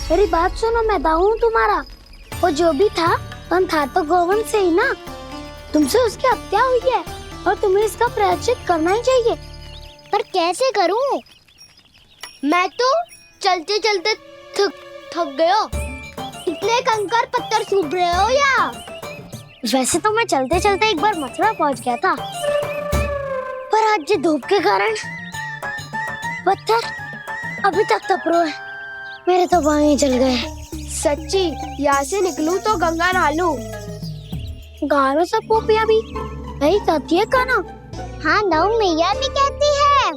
मेरी बात सुनो, मैं दाऊ हूँ तुम्हारा। वो जो भी था तो गोवन से ही ना। तुमसे उसकी हत्या हुई है और तुम्हें इसका प्रायश्चित करना ही चाहिए। पर कैसे करूं? मैं तो चलते चलते थक गया। इतने कंकर पत्थर सूख रहे हो या? वैसे तो मैं चलते चलते एक बार मथुरा पहुंच गया था, पर आज ये धूप के कारण पत्थर अभी तक तप रहे हैं। मेरे तो पाँव ही जल गए। सच्ची, यहाँ से निकलूं तो गंगा नहा लूं। गाँव में सब पोपिया भी यही कहती है काना। हाँ, दाऊ मैया भी कहती है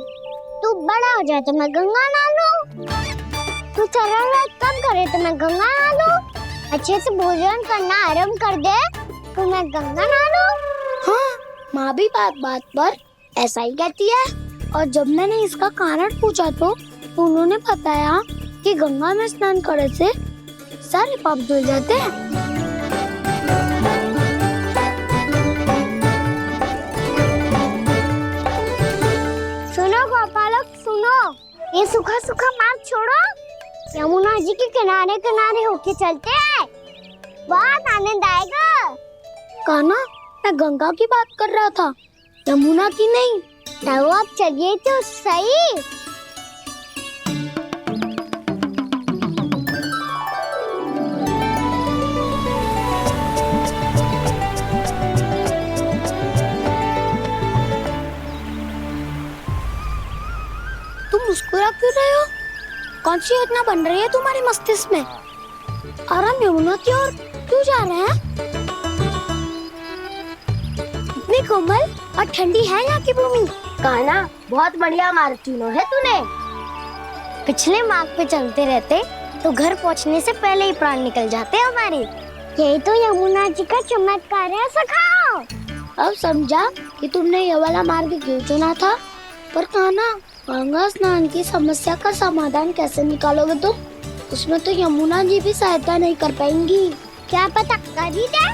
तू बड़ा हो जाए तो मैं गंगा नहा लूं, तू चरण कम करे तो मैं गंगा नहा लूं, अच्छे से भोजन करना आरंभ कर दे तो मैं गंगा नहा लूं। हाँ, माँ भी बात बात पर ऐसा ही कहती है। और जब मैंने इसका कारण पूछा तो उन्होंने बताया कि गंगा में स्नान करने से सारे पाप धुल जाते हैं। सुनो गोपालक, सुनो, ये सूखा सूखा मार्ग छोड़ो, यमुना जी के किनारे किनारे होके चलते हैं, बहुत आनंद आएगा। काना, मैं गंगा की बात कर रहा था, यमुना की नहीं। तो आप चलिए तो सही। तुम मुस्कुरा क्यों रहे हो? कौन सी योजना बन रही है तुम्हारे मस्तिष्क में? और हम यमुना की ओर क्यों जा रहे हैं? इतनी कोमल और ठंडी है यहाँ की भूमि। कान्हा, बहुत बढ़िया मार्ग चुना है तूने। पिछले मार्ग पे चलते रहते तो घर पहुँचने से पहले ही प्राण निकल जाते हमारे। यही तो यमुना जी का चमत्कार है सखाओ। अब समझा कि तुमने ये वाला मार्ग क्यों चुना था। पर कान्हा, गंगा स्नान की समस्या का समाधान कैसे निकालोगे तुम? उसमें तो यमुना जी भी सहायता नहीं कर पाएंगी। क्या पता कर ही दे।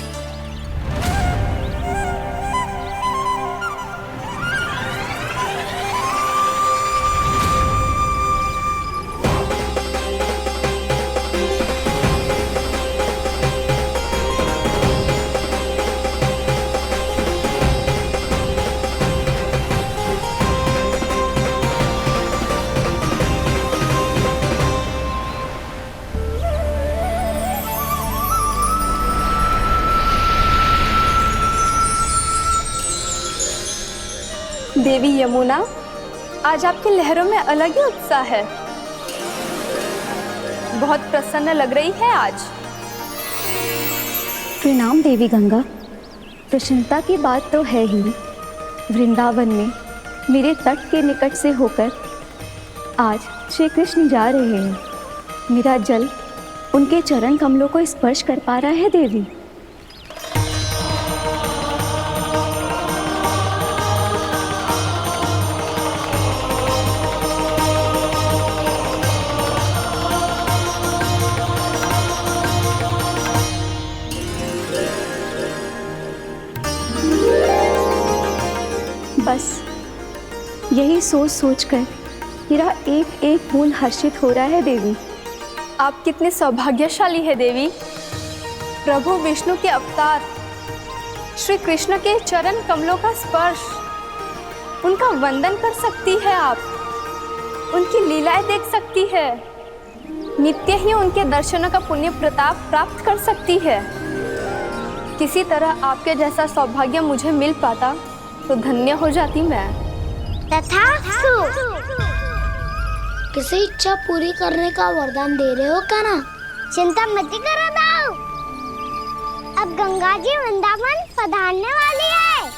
देवी यमुना, आज आपकी लहरों में अलग ही उत्साह है। बहुत प्रसन्न लग रही है आज। प्रणाम देवी गंगा। प्रसन्नता की बात तो है ही। वृंदावन में मेरे तट के निकट से होकर आज श्री कृष्ण जा रहे हैं। मेरा जल उनके चरण कमलों को स्पर्श कर पा रहा है देवी। बस यही सोच सोचकर मेरा एक एक फूल हर्षित हो रहा है देवी। आप कितने सौभाग्यशाली है देवी। प्रभु विष्णु के अवतार श्री कृष्ण के चरण कमलों का स्पर्श, उनका वंदन कर सकती है आप, उनकी लीलाएं देख सकती है, नित्य ही उनके दर्शनों का पुण्य प्रताप प्राप्त कर सकती है। किसी तरह आपके जैसा सौभाग्य मुझे मिल पाता तो धन्य हो जाती मैं। तथास्तु। किसी इच्छा पूरी करने का वरदान दे रहे हो कान्हा? चिंता मत करो दाऊ, अब गंगा जी वृंदावन पधारने वाली है।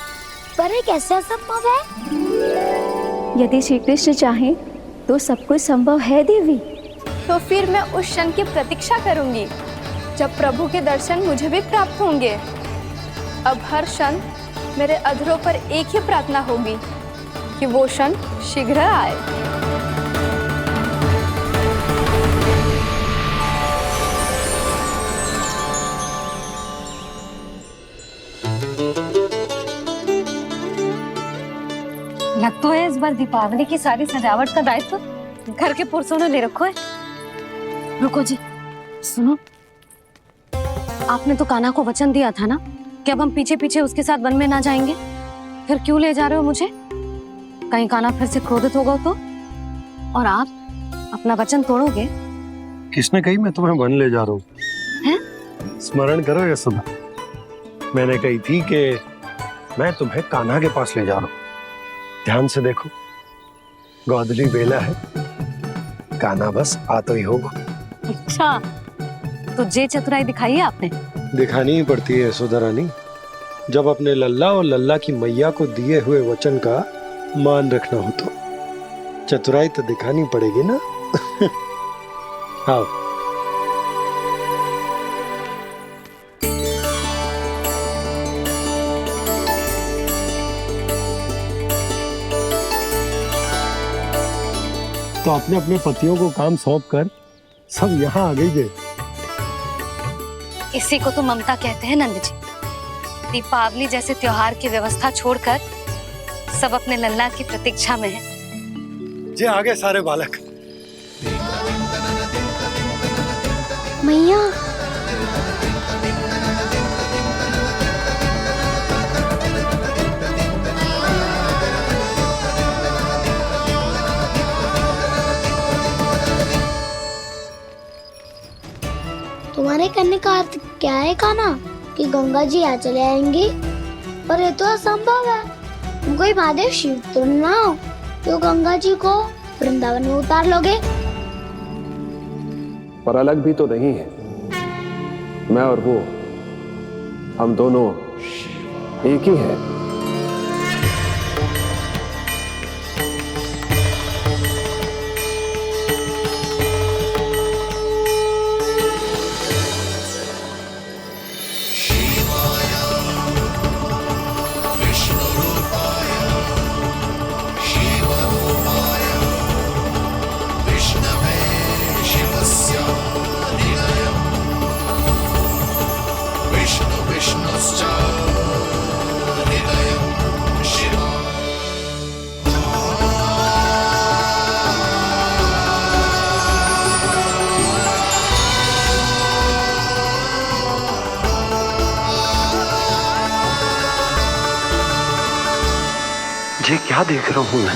पर ये कैसे संभव है? यदि श्री कृष्ण चाहें तो सब कुछ संभव है देवी। तो फिर मैं उस क्षण की प्रतीक्षा करूंगी जब प्रभु के दर्शन मुझे भी प्राप्त होंगे। अब हर क्षण मेरे अधरों पर एक ही प्रार्थना होगी कि वो क्षण शीघ्र आए। लगता है इस बार दीपावली की सारी सजावट का दायित्व घर के पुरुषों ने ले रखा है। रुको जी, सुनो, आपने तो कान्हा को वचन दिया था ना कि अब हम पीछे पीछे उसके साथ वन में ना जाएंगे। फिर क्यों ले जा रहे हो मुझे? कहीं कान्हा फिर से क्रोधित होगा तो? और आप अपना वचन तोड़ोगे? किसने कही मैं तुम्हें वन ले जा रहा हूँ? स्मरण करो यशोदा, मैंने कही थी कि मैं तुम्हें कान्हा के पास ले जा रहा हूँ। ध्यान से देखो, गोदली बेला है, कान्हा बस आ तो ही होगा। अच्छा, तो जे चतुराई दिखाई है आपने? दिखानी ही पड़ती है यशोदा रानी, जब अपने लल्ला और लल्ला की मैया को दिए हुए वचन का मान रखना हो तो चतुराई तो दिखानी पड़ेगी ना। आओ। तो अपने अपने पतियों को काम सौंप कर सब यहाँ आ गई थे। इसी को तो ममता कहते हैं नंद जी। दीपावली जैसे त्योहार की व्यवस्था छोड़कर सब अपने लल्ला की प्रतीक्षा में हैं। जे आगे सारे बालक। मैया, तुम्हारे करने का अर्थ क्या है कान्हा? कि गंगा जी आ चले आएंगी? पर ये तो असंभव है। तुम कोई महादेव शिव तो ना हो तो गंगा जी को वृंदावन में उतार लोगे? पर अलग भी तो नहीं है। मैं और वो, हम दोनों एक ही हैं। ये क्या देख रहा हूँ मैं?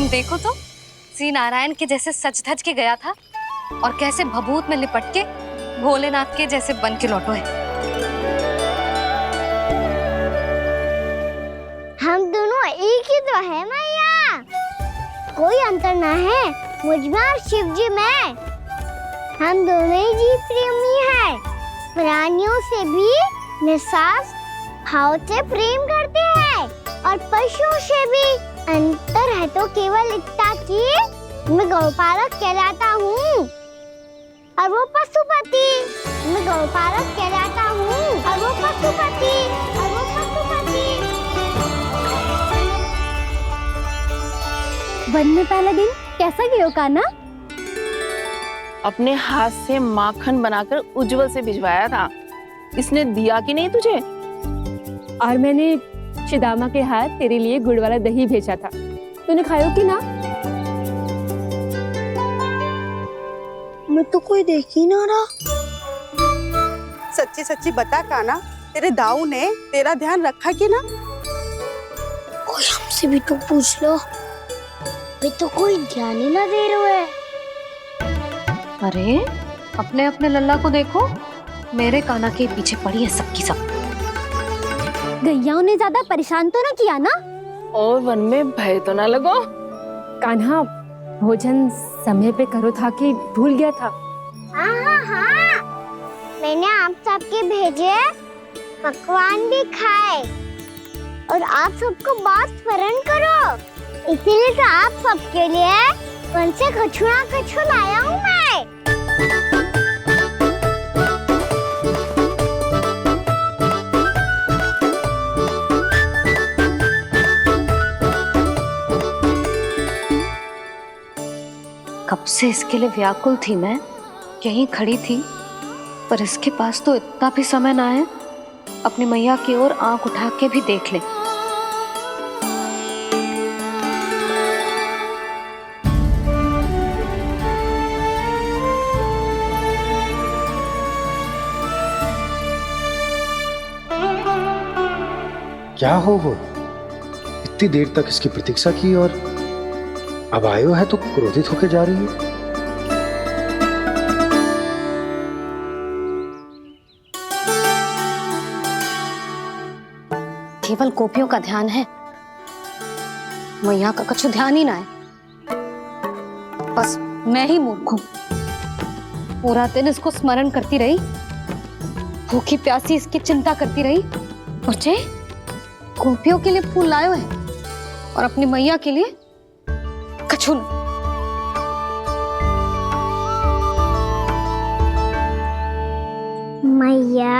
देखो तो, श्री नारायण के जैसे सच धज के गया था और कैसे भभूत में लिपट के भोलेनाथ के जैसे बन के लौटो है। हम दोनों एक ही तो है मैया, कोई अंतर ना है मुझ में और शिव जी में। हम दोनों ही जीव प्रेमी हैं, प्राणियों से भी निस्वार्थ भाव से प्रेम करते हैं और पशुओं से भी। अंतर है तो केवल इतना कि मैं गौपालक कहलाता हूँ और वो पशुपति। मैं गौपालक कहलाता हूँ और वो पशुपति। वन में पहला दिन कैसा गया कान्हा? अपने हाथ से माखन बनाकर उज्जवल से भिजवाया था। इसने दिया कि नहीं तुझे? और मैंने शिदामा के हाथ तेरे लिए गुड़ वाला दही भेजा था, तूने खायो कि ना? मैं तो कोई देख ही ना रहा। सच्ची सच्ची बता कान्हा, तेरे दाऊ ने तेरा ध्यान रखा कि ना? कोई हमसे भी तो पूछ लो, वे तो कोई ध्यान ही ना दे रहे है। अरे अपने अपने लल्ला को देखो, मेरे कान्हा के पीछे पड़ी है सबकी सब। गैयाओं ने ज्यादा परेशान तो ना किया ना? और वन में भय तो ना लगो? कान्हा भोजन समय पे करो था कि भूल गया था? हाँ, मैंने आप सबके भेजे पकवान भी खाए और आप सबको बात स्मरण करो, इसीलिए तो आप सबके लिए वन से कछुआ कछु लाया हूँ मैं। कब से इसके लिए व्याकुल थी मैं, यहीं खड़ी थी, पर इसके पास तो इतना भी समय ना है अपनी मैया की ओर आंख उठा के भी देख ले। क्या हो वो? इतनी देर तक इसकी प्रतीक्षा की और अब आयो है तो क्रोधित होकर जा रही है। केवल गोपियों का ध्यान है, मैया का कुछ ध्यान ही ना है। बस मैं ही मूर्ख हूं, पूरा दिन इसको स्मरण करती रही, भूखी प्यासी इसकी चिंता करती रही, और जे गोपियों के लिए फूल लायो है और अपनी मैया के लिए कछु न। मैया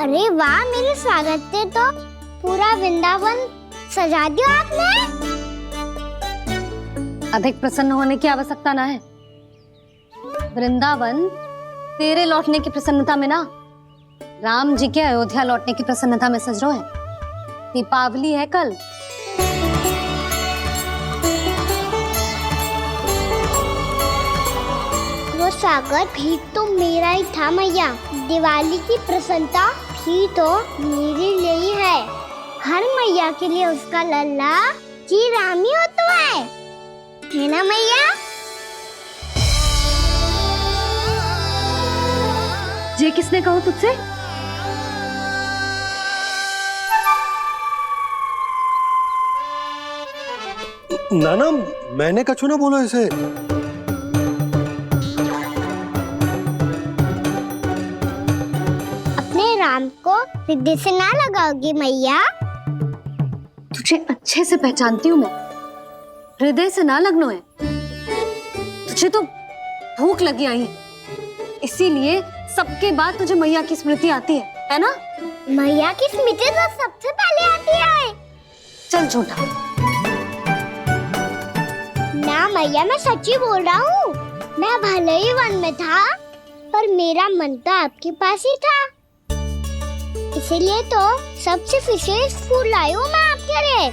अरे वाह, मेरे स्वागत से तो पूरा वृंदावन सजा दिया आपने। अधिक प्रसन्न होने की आवश्यकता ना है। वृंदावन तेरे लौटने की प्रसन्नता में ना, राम जी के अयोध्या लौटने की प्रसन्नता में सज रहे हैं। दीपावली है कल। वो स्वागत भी तो मेरा ही था मैया। दिवाली की प्रसन्नता भी तो मेरे लिए ही है। हर मैया के लिए उसका लल्ला जी राम ही होता है ना मैया? ये किसने कहा तुझसे? नाना, मैंने कछु ना बोला इसे। अपने राम को हृदय से ना लगाओगी मैया? तुझे अच्छे से पहचानती हूँ मैं, हृदय से ना लगनो है। तुझे तो भूख लगी आई है, इसीलिए सबके बाद तुझे मैया की स्मृति आती है ना? मैया की स्मृति तो सबसे पहले आती है। चल झूठा। ना मैया, मैं सच्ची बोल रहा हूँ। मैं भले ही वन में था, पर मेरा मन तो आपके पास ही था। इसीलिए तो सबसे विशेष फूल लाई हूँ मैं आपके लिए।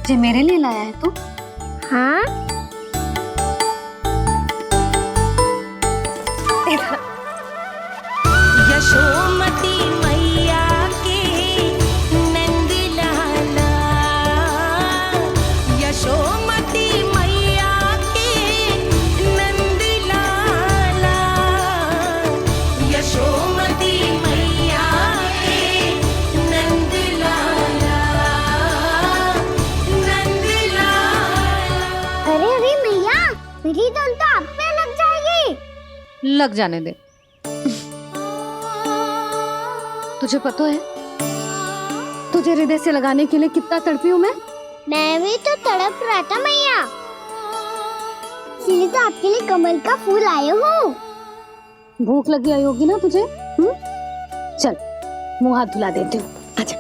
ये मेरे लिए लाया है तू? हाँ, यशोमती मैया के नंद लाला, यशोमती मैया के नंद लाला, यशोमती मैया के नंद लाला, नंद लाला। अरे अरे मैया, मेरी धुन तो आप पे लग जाएगी। लग जाने दे। तुझे पता है तुझे हृदय से लगाने के लिए कितना तड़पी हूँ मैं? मैं भी तो तड़प रहा था मैया, इसीलिए तो आपके लिए कमल का फूल आए हूँ। भूख लगी आई होगी ना तुझे? चल मुंह हाथ धुला देती हूँ। आजा,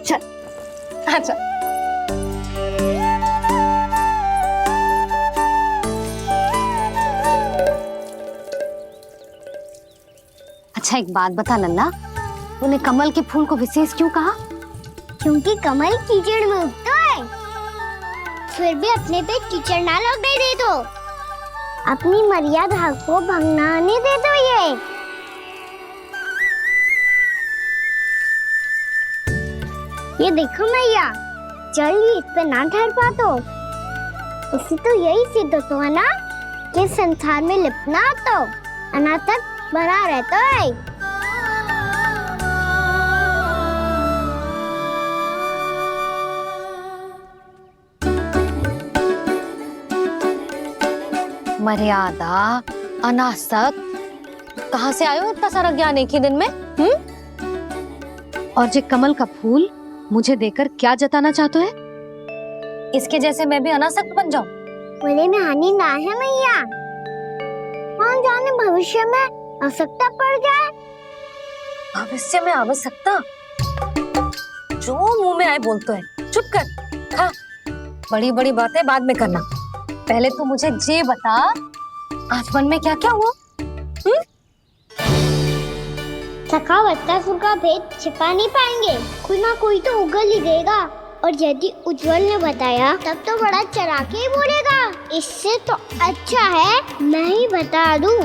चल आजा। अच्छा एक बात बता लल्ला, तूने कमल के फूल को विशेष क्यों कहा? क्योंकि कमल कीचड़ में उगता है, फिर भी अपने पे कीचड़ ना लगने दे दो। अपनी मर्यादा को भंग ना आने दे दो। ये देखो मैया, जल ही इस पे ना ठहर पा तो इसी तो यही सिद्ध होता है ना कि संसार में लिपना तो अनाथक बना रहता है। मर्यादा, अनासक, कहाँ से आयो इतना सारा ज्ञान एक ही दिन में? और ये कमल का फूल मुझे देकर क्या जताना चाहते है? इसके जैसे मैं भी अनासक्त बन जाऊं? बोले में हानि ना है मैया, कौन जाने भविष्य में आवश्यकता पड़ जाए। भविष्य में आवश्यकता? जो मुंह में आए बोलते हैं, चुप कर। हाँ, बड़ी बड़ी बातें बाद में करना, पहले तू मुझे ये बता आज मन में क्या क्या हुआ? सखा बत्तासुर का भेद छिपा नहीं पाएंगे, कोई ना कोई तो उगल ही देगा। और यदि उज्जवल ने बताया तब तो बड़ा चला के ही बोलेगा। इससे तो अच्छा है मैं ही बता दूं।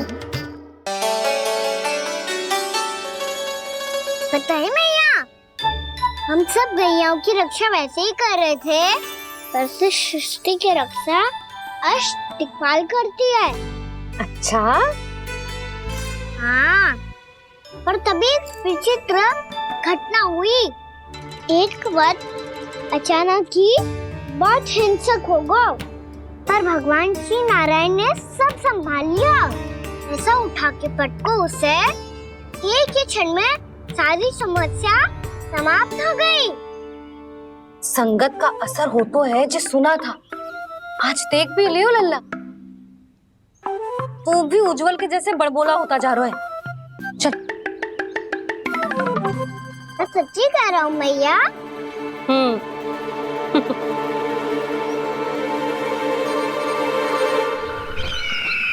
पता है मैया, हम सब गैयाओं की रक्षा वैसे ही कर रहे थे, पर से सृष्टि की रक्षा अष्टदिक्पाल करती है। अच्छा, हाँ, पर तभी विचित्र घटना हुई। एक वक्त अचानक ही बहुत हिंसक हो गया, पर भगवान श्री नारायण ने सब संभाल लिया। ऐसा उठा के पटको उसे, एक ही क्षण में सारी समस्या समाप्त हो गई। संगत का असर हो तो है जो सुना था, आज देख भी लियो लल्ला, तू भी उज्जवल के जैसे बड़बोला होता जा रहा है। चल। मैं सच्ची कह रहा हूँ मैया।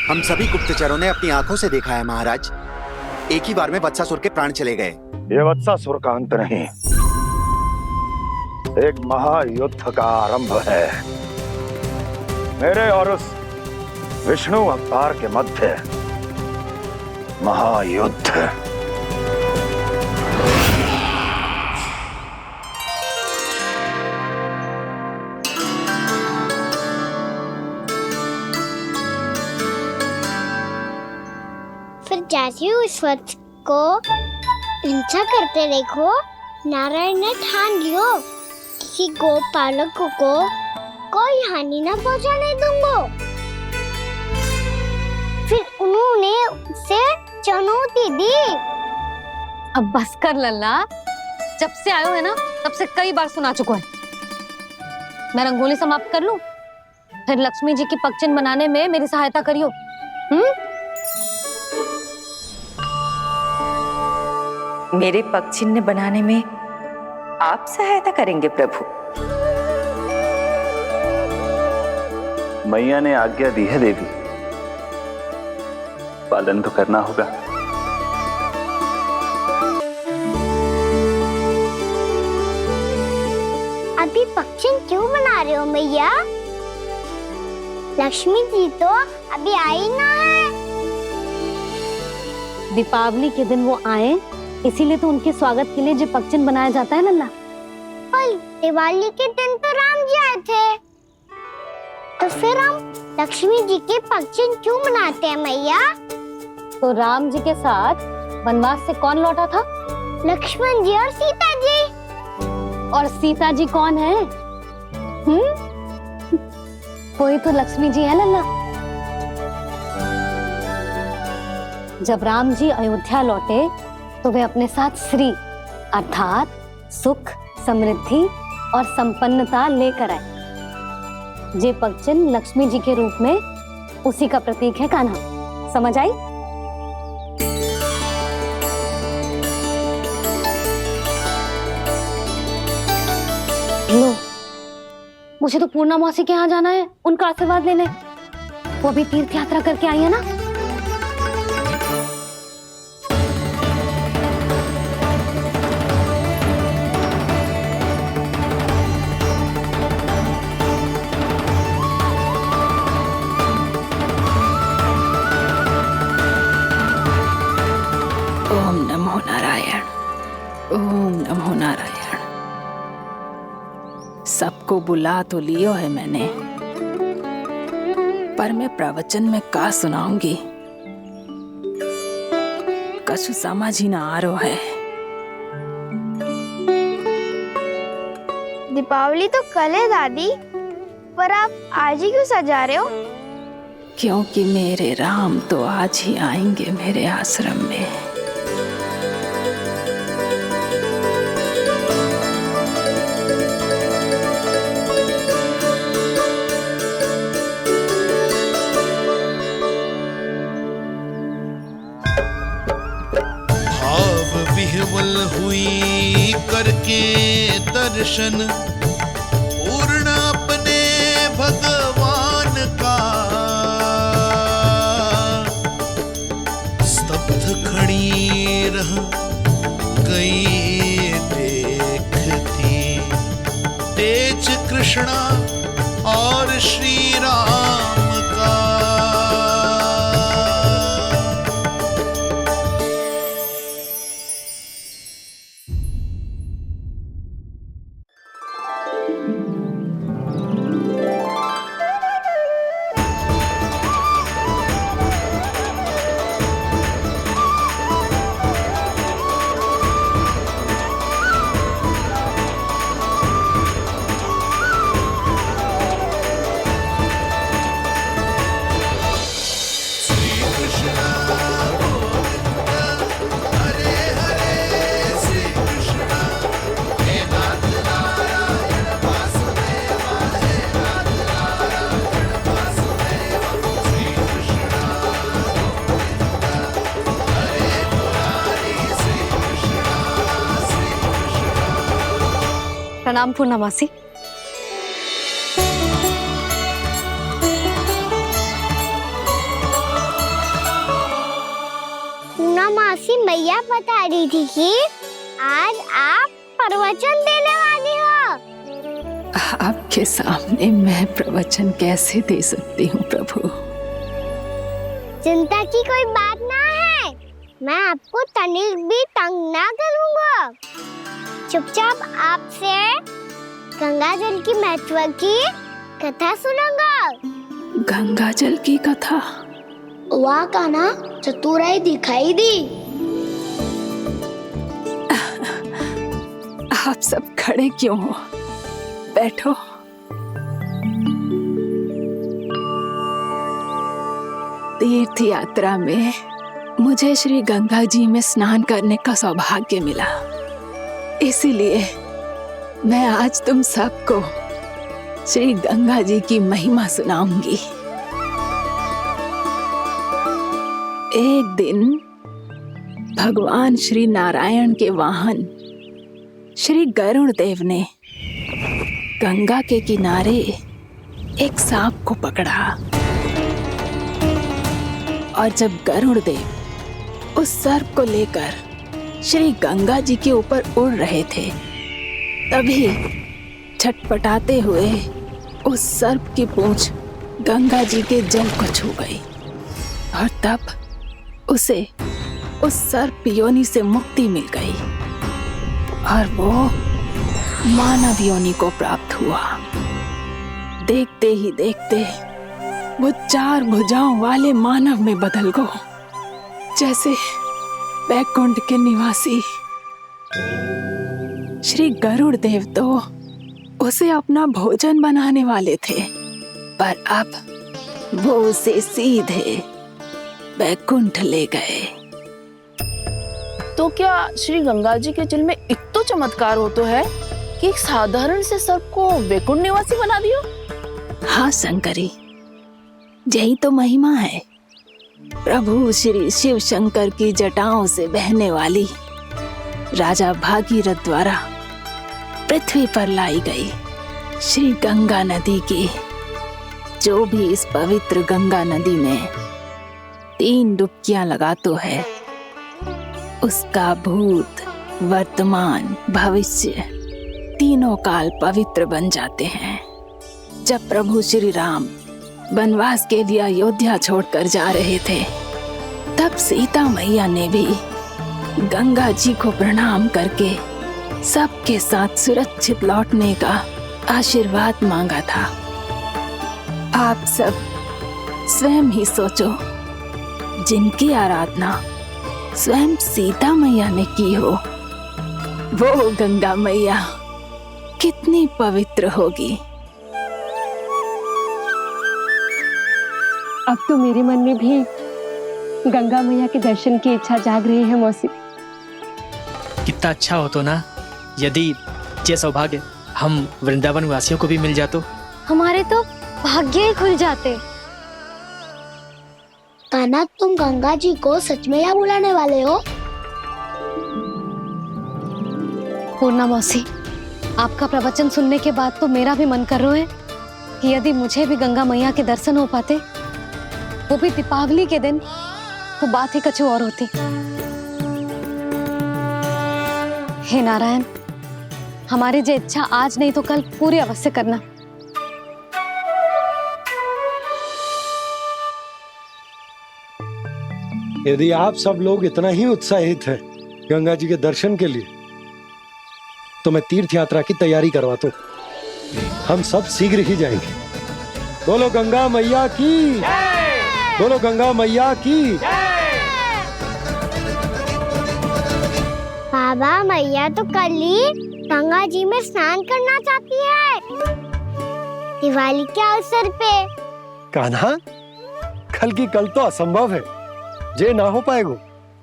हम सभी गुप्तचरों ने अपनी आंखों से देखा है महाराज, एक ही बार में वत्सासुर के प्राण चले गए। ये वत्सासुर का अंत नहीं, एक महायुद्ध का आरंभ है। मेरे और उस विष्णु अवतार के मध्य महायुद्ध। फिर जैसे ही उस वक्त को हिंसा करते देखो, नारायण ने ठान लियो किसी गोपालक को कोई हानि न पहुंचाने दूंगा। फिर उन्होंने उसे चुनौती दी। अब बस कर लल्ला, जब से आयो है ना तब से कई बार सुना चुका है। मैं रंगोली समाप्त कर लूं, फिर लक्ष्मी जी की पगचिन बनाने में मेरी सहायता करियो। मेरे पगचिन्ह बनाने में आप सहायता करेंगे प्रभु? मैया ने आज्ञा दी है देवी, पालन तो करना होगा। अभी पक्षी क्यों बना रहे हो मैया? लक्ष्मी जी तो अभी आई ना है। दीपावली के दिन वो आए, इसीलिए तो उनके स्वागत के लिए जो पगचिन बनाया जाता है लल्ला। पर दिवाली के दिन तो राम जी आए थे, तो फिर हम लक्ष्मी जी के पगचिन क्यों बनाते हैं मैया? तो राम जी के साथ वनवास से कौन लौटा था? लक्ष्मण जी और सीता जी। और सीता जी कौन है? कोई तो लक्ष्मी जी है लल्ला। जब राम जी अयोध्या लौटे तो वे अपने साथ श्री अर्थात सुख, समृद्धि और संपन्नता लेकर आए। जे पगचिन लक्ष्मी जी के रूप में उसी का प्रतीक है कान्हा। समझ आई? लो, मुझे तो पूर्णा मौसी के यहाँ जाना है, उनका आशीर्वाद लेने। वो भी तीर्थ यात्रा करके आई है ना। ओम नमो नारायण, ओम नमो नारायण। सबको बुला तो लियो है मैंने, पर मैं प्रवचन में का सुनाऊंगी, कछु समझ ही ना आ रहा है। दीपावली तो कल है दादी, पर आप आज ही क्यों सजा रहे हो? क्योंकि मेरे राम तो आज ही आएंगे मेरे आश्रम में। भाव विह्वल हुई करके दर्शन पूर्ण अपने भगवान का, स्तब्ध खड़ी रह गई देखती तेज कृष्णा और श्री राम का। प्रणाम पूर्णमासी। पूर्णमासी मैया बता रही थी कि आज आप प्रवचन देने वाली हो। आपके सामने मैं प्रवचन कैसे दे सकती हूँ प्रभु? चिंता की कोई बात ना है, मैं आपको तनिक भी तंग ना करूँगा। चुपचाप आपसे गंगा जल की महत्व की कथा सुनूंगा। गंगा जल की कथा? वाह कान्हा, चतुराई दिखाई दी। आप सब खड़े क्यों हो? बैठो। तीर्थ यात्रा में मुझे श्री गंगा जी में स्नान करने का सौभाग्य मिला, इसीलिए मैं आज तुम सबको श्री गंगा जी की महिमा सुनाऊंगी। एक दिन भगवान श्री नारायण के वाहन श्री गरुड़ देव ने गंगा के किनारे एक सांप को पकड़ा, और जब गरुड़ देव उस सर्प को लेकर श्री गंगा जी के ऊपर उड़ रहे थे, तभी छटपटाते हुए उस सर्प की पूंछ गंगा जी के जल को छू गई, और तब उसे उस सर्प योनि से मुक्ति मिल गई और वो मानव योनि को प्राप्त हुआ। देखते ही देखते वो 4 भुजाओं वाले मानव में बदल गो, जैसे बैकुंठ के निवासी। श्री गरुड़ देव तो उसे अपना भोजन बनाने वाले थे, पर अब वो उसे सीधे बैकुंठ ले गए। तो क्या श्री गंगा जी के जल में इतना चमत्कार हो तो है कि एक साधारण से सर्प को वैकुंठ निवासी बना दियो? हाँ शंकरी, यही तो महिमा है। प्रभु श्री शिव शंकर की जटाओं से बहने वाली राजा भागीरथ द्वारा पृथ्वी पर लाई गई श्री गंगा नदी की, जो भी इस पवित्र गंगा नदी में 3 डुबकियां लगातो है, उसका भूत, वर्तमान, भविष्य तीनों काल पवित्र बन जाते हैं। जब प्रभु श्री राम वनवास के लिए अयोध्या छोड़कर जा रहे थे, तब सीता मैया ने भी गंगा जी को प्रणाम करके सबके साथ सुरक्षित लौटने का आशीर्वाद मांगा था। आप सब स्वयं ही सोचो, जिनकी आराधना स्वयं सीता मैया ने की हो, वो गंगा मैया कितनी पवित्र होगी। अब तो मेरे मन में भी गंगा मैया के दर्शन की इच्छा जाग रही है मौसी। कितना अच्छा हो तो ना यदि ये सौभाग्य हम वृंदावन वासियों को भी मिल जातो। हमारे तो भाग्य ही खुल जाते। कान्हा, तुम गंगा जी को सच में यहाँ बुलाने वाले हो? पूर्णा मौसी, आपका प्रवचन सुनने के बाद तो मेरा भी मन कर रहा है कि यदि मुझे भी गंगा मैया के दर्शन हो पाते, वो भी दीपावली के दिन, तो बात ही कुछ और होती। हे नारायण, हमारी जो इच्छा आज नहीं तो कल पूरी अवश्य करना। यदि आप सब लोग इतना ही उत्साहित हैं गंगा जी के दर्शन के लिए, तो मैं तीर्थ यात्रा की तैयारी करवाता हूँ। हम सब शीघ्र ही जाएंगे। बोलो गंगा मैया की, बोलो गंगा मैया की। बाबा, मैया तो कल ही गंगा जी में स्नान करना चाहती है, दिवाली के अवसर पे। कान्हा, कल की कल तो असंभव है, जे ना हो पाएगा।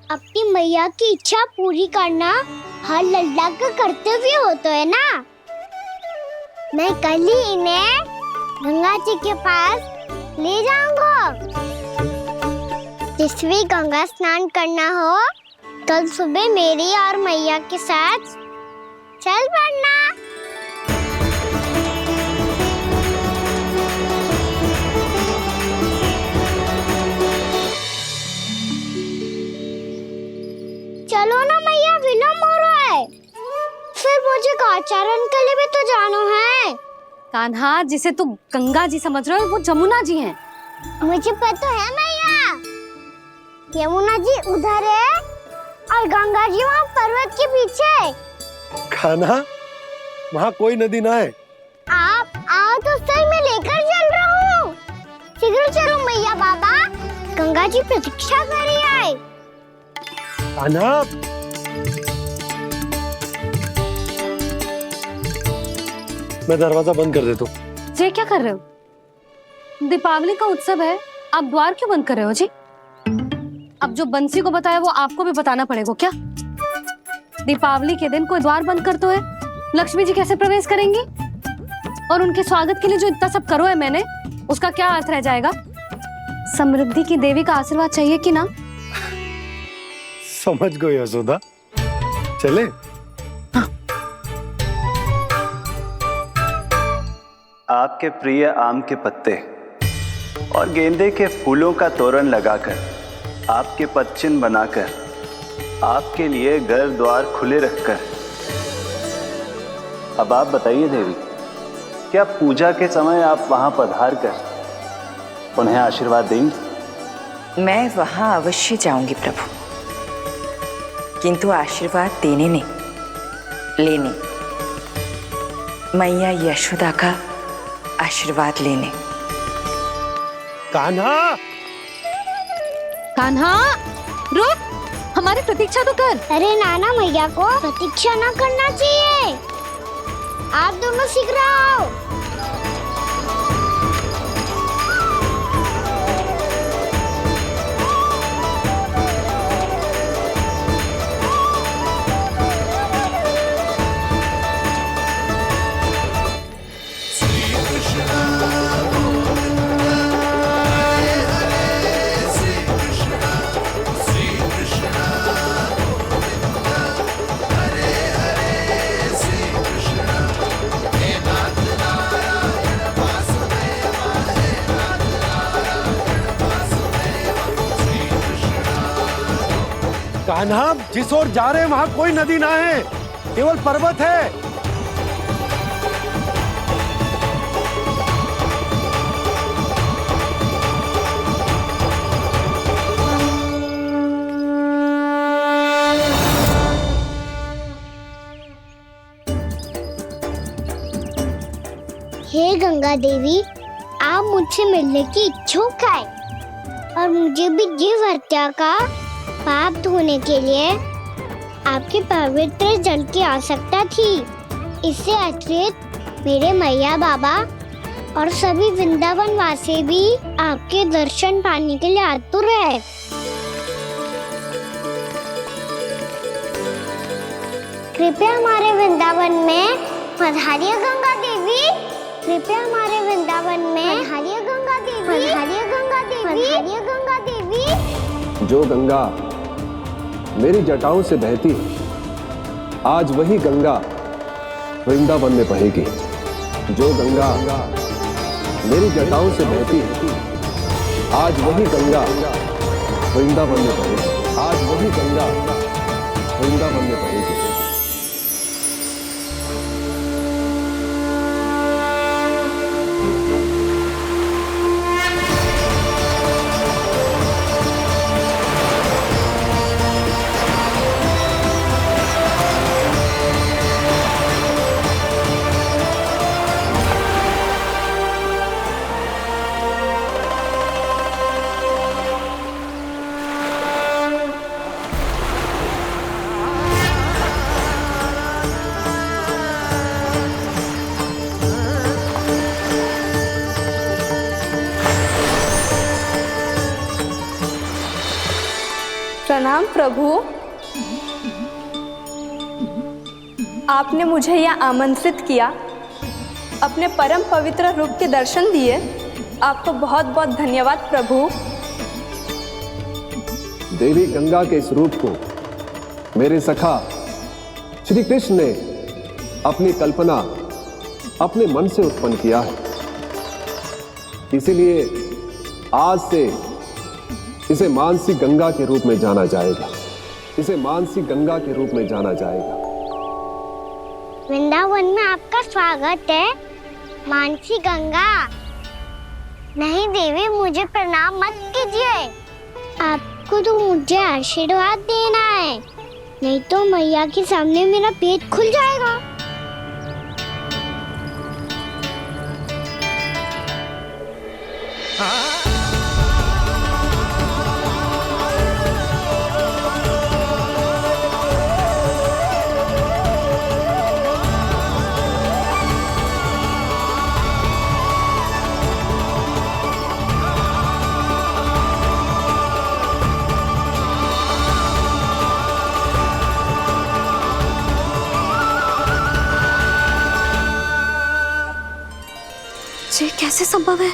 अपनी मैया की इच्छा पूरी करना हर लल्ला का कर्तव्य होता है ना। मैं कल ही इन्हें गंगा जी के पास ले जाऊंगा। जिस भी गंगा स्नान करना हो, कल सुबह मेरी और मैया के साथ चल पड़ना। चलो ना मैया, विलम्ब हो रहा है। फिर मुझे काचारण के लिए भी तो जाना है। कान्हा, जिसे तू गंगा जी समझ रहे हो, वो जमुना जी हैं। मुझे पता है मैया, यमुना जी उधर है और गंगा जी वहाँ पर्वत के पीछे। कान्हा, वहाँ कोई नदी ना है। आप आओ तो सही, मैं लेकर चल रहा हूँ। शीघ्र चलो मैया। बाबा, गंगा जी प्रतीक्षा कर रही है। कान्हा, मैं दरवाजा बंद कर देता हूँ। जी क्या कर रहे हो? दीपावली का उत्सव है, आप द्वार क्यों बंद कर रहे हो जी? अब जो बंसी को बताया वो आपको भी बताना पड़ेगा क्या? दीपावली के दिन कोई द्वार बंद कर तो है, लक्ष्मी जी कैसे प्रवेश करेंगी? और उनके स्वागत के लिए जो इतना सब करो है मैंने, उसका क्या अर्थ रह जाएगा? समृद्धि की देवी का आशीर्वाद चाहिए कि ना? समझ गई यशोदा, चले। हाँ। आपके प्रिय आम के पत्ते और गेंदे के फूलों का तोरण लगाकर, आपके पदचिन्ह बनाकर, आपके लिए घर द्वार खुले रखकर, अब आप बताइए देवी, क्या पूजा के समय आप वहां पधार कर उन्हें आशीर्वाद देंगी? मैं वहां अवश्य जाऊंगी प्रभु, किंतु आशीर्वाद देने नहीं, लेने, मैया यशोदा का आशीर्वाद लेने। कान्हा, कान्हा, रुक, हमारी प्रतीक्षा तो कर। अरे नाना, मैया को प्रतीक्षा ना करना चाहिए। आप दोनों शीघ्र आओ। कान्हा, जिस ओर जा रहे हैं वहां कोई नदी ना है, केवल पर्वत है। हे गंगा देवी, आप मुझसे मिलने की इच्छुक है और मुझे भी जीव हत्या का पाप धोने के लिए आपके पवित्र जल की आवश्यकता थी। इससे अतिरिक्त मेरे मैया बाबा और सभी वृंदावन वासी भी आपके दर्शन पाने के लिए आतुर है। कृपया हमारे वृंदावन में पधारिए गंगा देवी। कृपया हमारे वृंदावन में पधारिए गंगा देवी। पधारिए गंगा देवी। पधारिए गंगा देवी। जो गंगा मेरी जटाओं से बहती है, आज वही गंगा वृंदावन में बहेगी। जो गंगा मेरी जटाओं से बहती है, आज वही गंगा वृंदावन में बहेगी। आज वही गंगा वृंदावन में बहेगी। प्रणाम प्रभु। आपने मुझे यह आमंत्रित किया, अपने परम पवित्र रूप के दर्शन दिए। आपको बहुत बहुत धन्यवाद प्रभु। देवी गंगा के इस रूप को मेरे सखा श्री कृष्ण ने अपनी कल्पना अपने मन से उत्पन्न किया है। इसीलिए आज से इसे मानसी गंगा के रूप में जाना जाएगा। इसे मानसी गंगा के रूप में जाना जाएगा। वृंदावन में आपका स्वागत है मानसी गंगा। नहीं देवी, मुझे प्रणाम मत कीजिए। आपको तो मुझे आशीर्वाद देना है, नहीं तो मैया के सामने मेरा पेट खुल जाएगा। ये कैसे संभव है?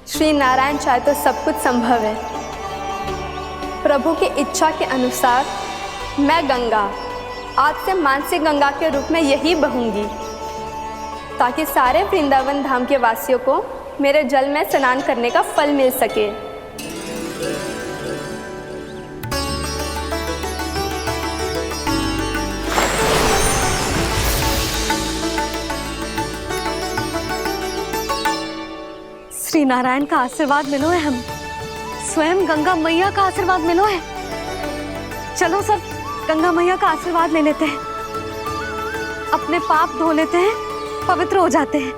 श्री नारायण चाहे तो सब कुछ संभव है। प्रभु की इच्छा के अनुसार मैं गंगा आज से मानसी गंगा के रूप में यही बहूंगी, ताकि सारे वृंदावन धाम के वासियों को मेरे जल में स्नान करने का फल मिल सके। श्री नारायण का आशीर्वाद मिलो है, हम स्वयं गंगा मैया का आशीर्वाद मिलो है। चलो सब गंगा मैया का आशीर्वाद ले लेते हैं, अपने पाप धो लेते हैं, पवित्र हो जाते हैं।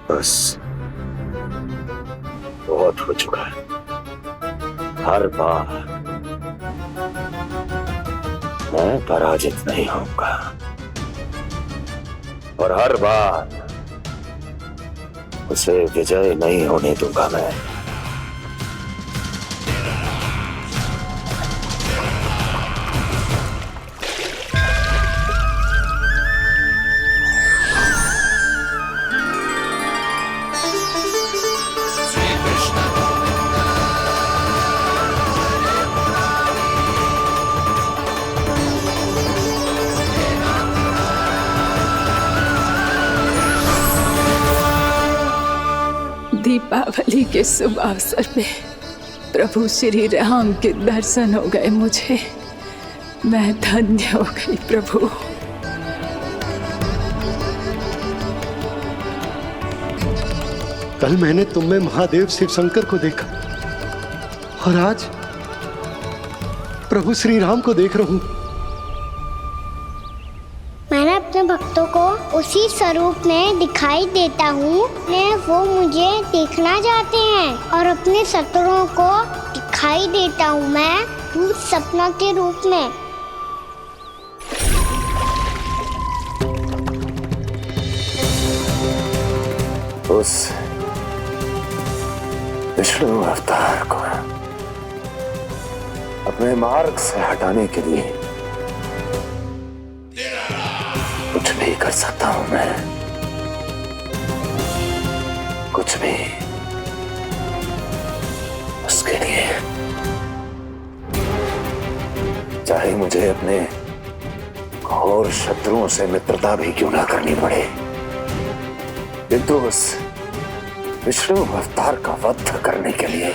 बस बहुत हो चुका है। हर बार मैं पराजित नहीं होऊंगा और हर बार उसे विजय नहीं होने दूंगा मैं। दीपावली के शुभ अवसर पे प्रभु श्री राम के दर्शन हो गए मुझे। मैं धन्य हो गई प्रभु। कल मैंने तुम में महादेव शिव शंकर को देखा। और आज प्रभु श्री राम को देख रहा हूं। मैंने अपने भक्तों को उसी स्वरूप में दिखाई देता हूँ वो मुझे देखना चाहते हैं, और अपने शत्रुओं को दिखाई देता हूँ मैं भूत सपना के रूप में। उस विष्णु अवतार को अपने मार्ग से हटाने के लिए कुछ भी कर सकता हूं मैं, कुछ भी। उसके लिए चाहे मुझे अपने घोर शत्रुओं से मित्रता भी क्यों ना करनी पड़े, किंतु उस विष्णु अवतार का वध करने के लिए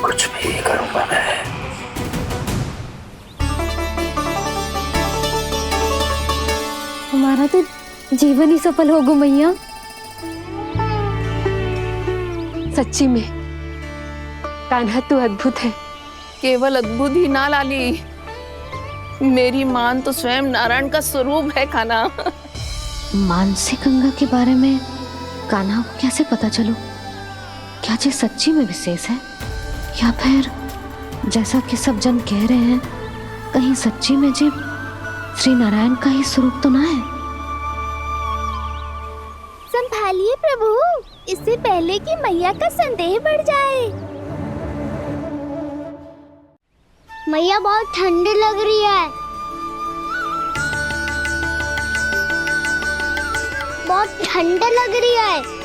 कुछ भी करूंगा मैं। हमारा तो जीवन ही सफल होगा मैया। सच्ची में कान्हा तू अद्भुत है। केवल अद्भुत ही ना लाली, मेरी मान तो स्वयं नारायण का स्वरूप है कान्हा। मानसी गंगा के बारे में कान्हा को कैसे पता चलो? क्या ये सच्ची में विशेष है, या फिर जैसा कि सब जन कह रहे हैं कहीं सच्ची में जी श्री नारायण का ही स्वरूप तो ना है? संभालिए प्रभु, इससे पहले कि मैया का संदेह बढ़ जाए। मैया बहुत ठंडी लग रही है, बहुत ठंड लग रही है।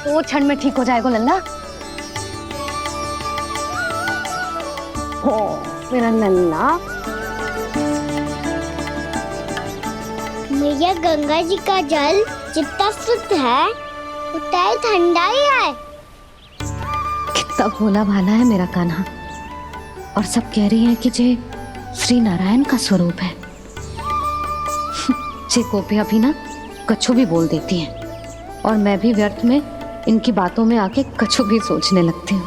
वो ठंड में ठीक हो जाएगा लल्ला। हो मेरा लल्ला। मैया गंगा जी का जल जितना शुद्ध है उतना ही ठंडा ही है। कितना भोला भाला है मेरा कान्हा, और सब कह रही हैं कि ये श्री नारायण का स्वरूप है। ये गोपियां भी ना कछु भी बोल देती हैं, और मैं भी व्यर्थ में इनकी बातों में आके कछु भी सोचने लगती हूँ।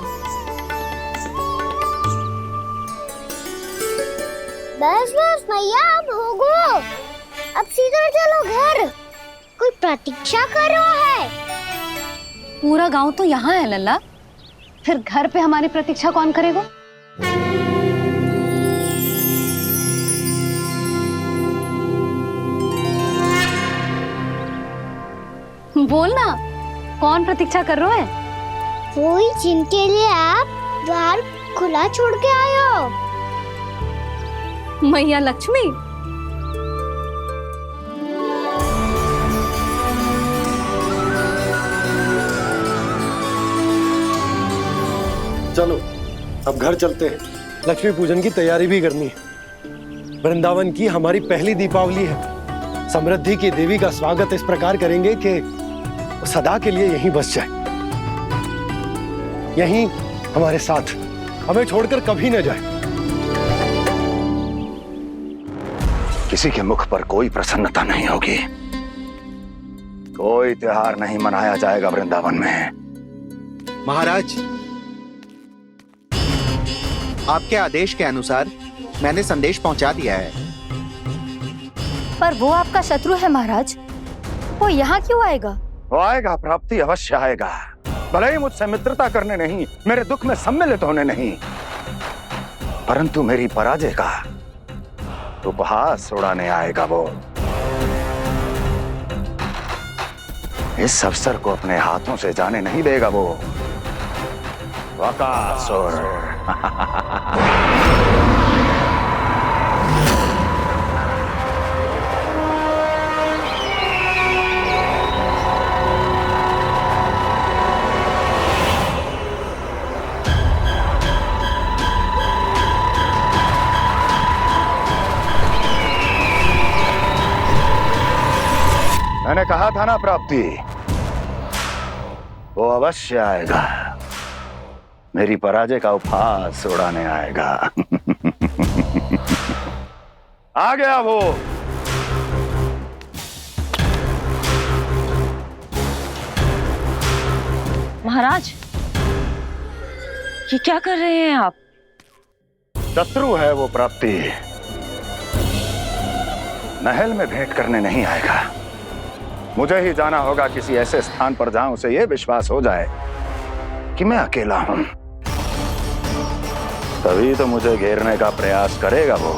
बस बस मैया, अब होगो, अब सीधा चलो घर। कोई प्रतीक्षा कर रहा है। पूरा गांव तो यहाँ है लल्ला, फिर घर पे हमारी प्रतीक्षा कौन करेगा? बोल ना, कौन प्रतीक्षा कर रहा है? वही जिनके लिए आप द्वार खुला छोड़ के आए हो। मैया लक्ष्मी। चलो अब घर चलते हैं, लक्ष्मी पूजन की तैयारी भी करनी है। वृंदावन की हमारी पहली दीपावली है। समृद्धि की देवी का स्वागत इस प्रकार करेंगे कि वो सदा के लिए यहीं बस जाए, यहीं हमारे साथ, हमें छोड़कर कभी न जाए। किसी के मुख पर कोई प्रसन्नता नहीं होगी, कोई त्योहार नहीं मनाया जाएगा वृंदावन में। महाराज, आपके आदेश के अनुसार मैंने संदेश पहुंचा दिया है। पर वो आपका शत्रु है महाराज, वो यहाँ क्यों आएगा? वो आएगा, प्राप्ति अवश्य आएगा। भले ही मुझसे मित्रता करने नहीं, मेरे दुख में सम्मिलित होने नहीं, परंतु मेरी पराजय का उपहास उड़ाने आएगा वो। इस अवसर को अपने हाथों से जाने नहीं देगा वो। वकासुर। मैंने कहा था ना प्राप्ति, वो अवश्य आएगा, मेरी पराजय का उपहास उड़ाने आएगा। आ गया वो। महाराज, ये क्या कर रहे हैं आप? शत्रु है वो प्राप्ति, महल में भेंट करने नहीं आएगा। मुझे ही जाना होगा किसी ऐसे स्थान पर जहां उसे यह विश्वास हो जाए कि मैं अकेला हूं, तभी तो मुझे घेरने का प्रयास करेगा वो।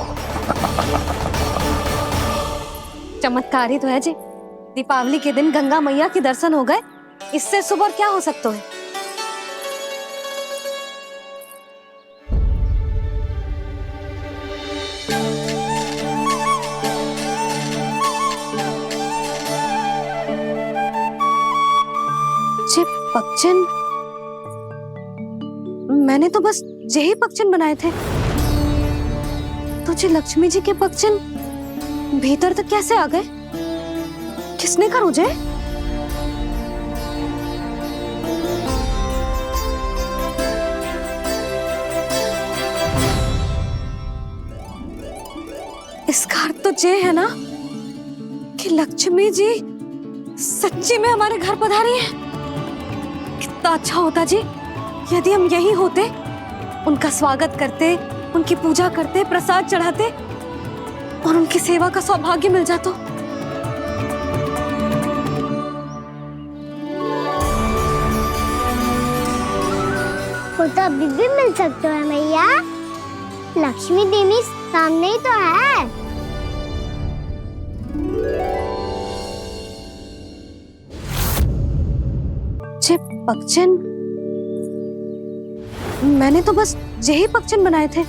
चमत्कार ही तो है जी, दीपावली के दिन गंगा मैया के दर्शन हो गए, इससे शुभ और क्या हो सकता है। जे पक्षन, मैंने तो बस यही पक्षन बनाए थे, तो जे लक्ष्मी जी के पक्षन भीतर तक कैसे आ गए? किसने करो जे? इसका अर्थ तो ये है ना कि लक्ष्मी जी सच्ची में हमारे घर पधारी है। कितना अच्छा होता जी यदि हम यही होते, उनका स्वागत करते, उनकी पूजा करते, प्रसाद चढ़ाते और उनकी सेवा का सौभाग्य मिल जाता। वो तो अभी भी मिल सकते हैं मैया, लक्ष्मी देवी सामने ही तो है। जे पक्षन, मैंने तो बस यही पक्षन बनाए थे,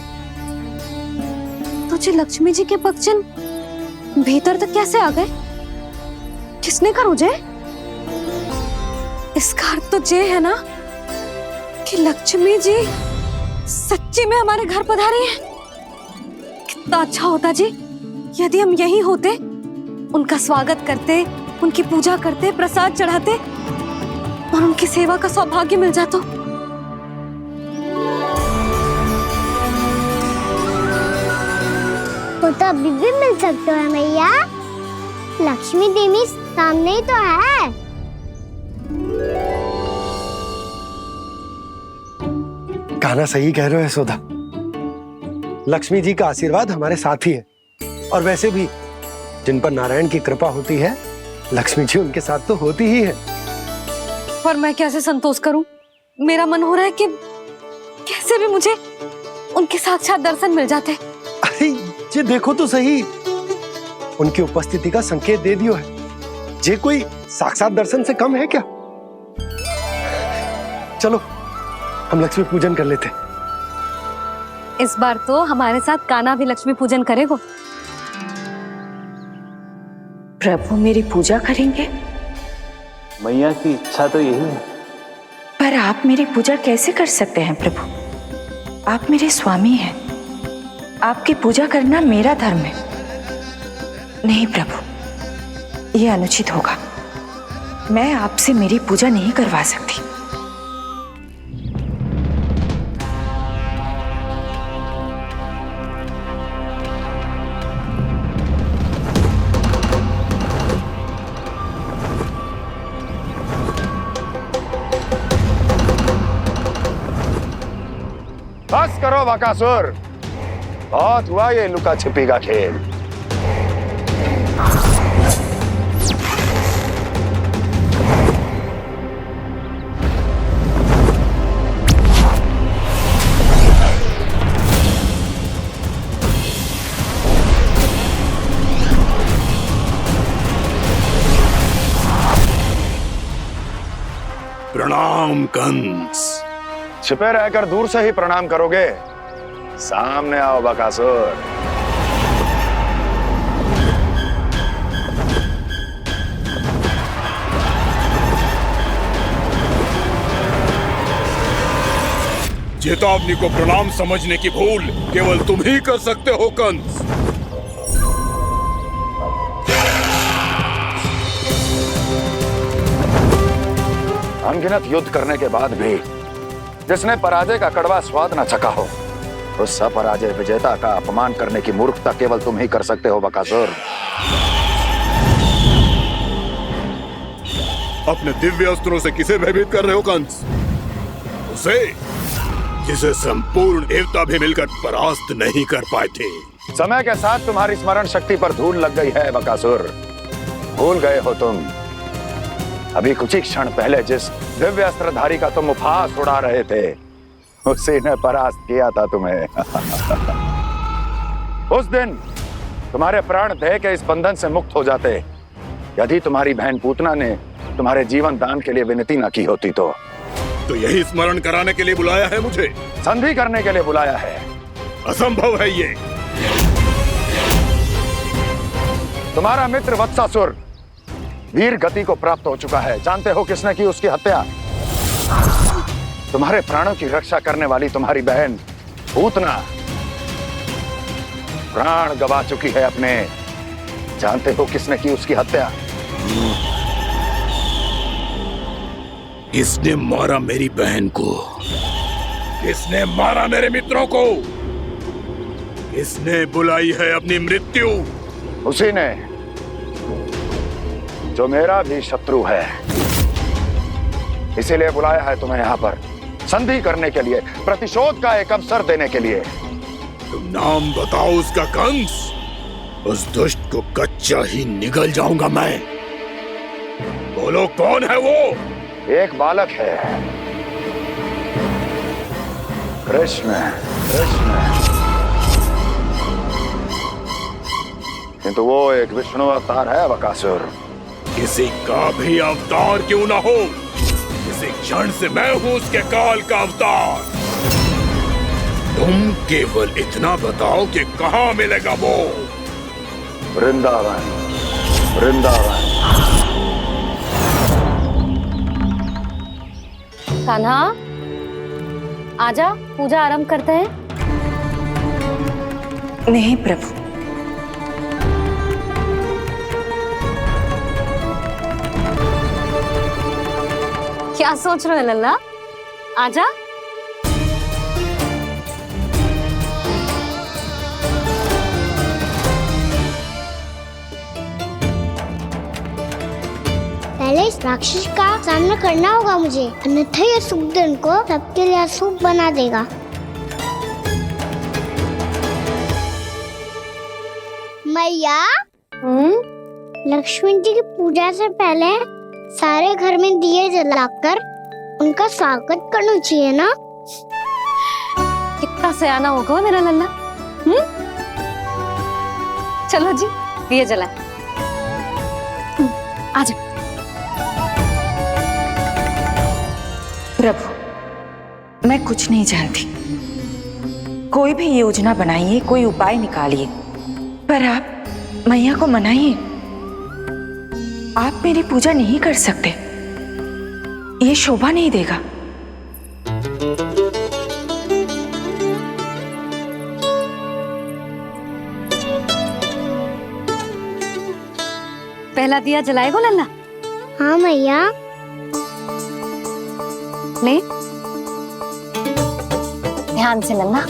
तो जे लक्ष्मी जी के पक्षन भीतर तक कैसे आ गए? किसने करो जे? इसका अर्थ तो ये है ना कि लक्ष्मी जी सच्ची में हमारे घर पधारी है। कितना अच्छा होता जी यदि हम यही होते, उनका स्वागत करते, उनकी पूजा करते, प्रसाद चढ़ाते और उनकी सेवा का सौभाग्य मिल जाता। वो तो अभी भी मिल सकते हैं मैया, लक्ष्मी देवी सामने ही तो है। कान्हा सही कह रहे हो यशोदा, लक्ष्मी जी का आशीर्वाद हमारे साथ ही है, और वैसे भी जिन पर नारायण की कृपा होती है, लक्ष्मी जी उनके साथ तो होती ही है। पर मैं कैसे संतोष करूं? मेरा मन हो रहा है कि कैसे भी मुझे उनके साक्षात दर्शन मिल जाते। अरे ये देखो तो सही, उनकी उपस्थिति का संकेत दे दियो है। ये कोई साक्षात दर्शन से कम है क्या? चलो हम लक्ष्मी पूजन कर लेते। इस बार तो हमारे साथ कान्हा भी लक्ष्मी पूजन करेगा। प्रभु मेरी पूजा करेंगे? मैया की इच्छा तो यही है। पर आप मेरी पूजा कैसे कर सकते हैं प्रभु? आप मेरे स्वामी हैं, आपकी पूजा करना मेरा धर्म है। नहीं प्रभु, यह अनुचित होगा। मैं आपसे मेरी पूजा नहीं करवा सकती। बस करो बकासुर, बहुत हुआ ये लुका छिपी का खेल। प्रणाम कंस। छिपे रहकर दूर से ही प्रणाम करोगे? सामने आओ बकासुर। चेतावनी को प्रणाम समझने की भूल केवल तुम ही कर सकते हो कंस। अनगिनत युद्ध करने के बाद भी जिसने पराजय का कड़वा स्वाद न चखा हो, उस अपराजय विजेता का अपमान करने की मूर्खता केवल तुम ही कर सकते हो बकासुर। अपने दिव्य अस्त्रों से किसे भयभीत कर रहे हो कंस? उसे जिसे संपूर्ण देवता भी मिलकर परास्त नहीं कर पाए थे। समय के साथ तुम्हारी स्मरण शक्ति पर धूल लग गई है बकासुर। भूल गए हो तुम अभी कुछ ही क्षण पहले जिस दिव्य अस्त्रधारी का तुम उपहास उड़ा रहे थे, उसी ने परास्त किया था तुम्हें। उस दिन तुम्हारे प्राण देह के इस बंधन से मुक्त हो जाते यदि तुम्हारी बहन पूतना ने तुम्हारे जीवन दान के लिए विनती न की होती तो यही स्मरण कराने के लिए बुलाया है मुझे? संधि करने के लिए बुलाया है। असंभव है ये। तुम्हारा मित्र वत्सासुर वीर गति को प्राप्त हो चुका है। जानते हो किसने की उसकी हत्या? तुम्हारे प्राणों की रक्षा करने वाली तुम्हारी बहन पूतना प्राण गवा चुकी है अपने। जानते हो किसने की उसकी हत्या? किसने मारा मेरी बहन को? किसने मारा मेरे मित्रों को? किसने बुलाई है अपनी मृत्यु? उसी ने जो मेरा भी शत्रु है। इसीलिए बुलाया है तुम्हें यहाँ पर संधि करने के लिए, प्रतिशोध का एक अवसर देने के लिए। तुम नाम बताओ उसका कंस। उस दुष्ट को कच्चा ही निगल जाऊंगा मैं। बोलो कौन है वो? एक बालक है, कृष्ण। किंतु वो एक विष्णु अवतार है बकासुर। किसी का भी अवतार क्यों ना हो, किसी क्षण से मैं हूं उसके काल का अवतार। तुम केवल इतना बताओ कि कहां मिलेगा वो? वृंदावन। वृंदावन। कान्हा, आजा, पूजा आरंभ करते हैं। नहीं प्रभु, क्या सोच रहे हो लल्ला? आजा। पहले इस राक्षस का सामना करना होगा मुझे, अन्यथा यह शुभ दिन को सबके लिए अशुभ बना देगा। मैया, लक्ष्मी जी की पूजा से पहले सारे घर में दिए जलाकर उनका स्वागत करना चाहिए ना? कितना सयाना होगा मेरा लल्ला। चलो जी, दिए जलाए। आजा। प्रभु, मैं कुछ नहीं जानती। कोई भी योजना बनाइए, कोई उपाय निकालिए, पर आप मैया को मनाइए। आप मेरी पूजा नहीं कर सकते, ये शोभा नहीं देगा। पहला दिया जलाएगो लल्ला? हाँ मैया। ले, ध्यान से लल्ला।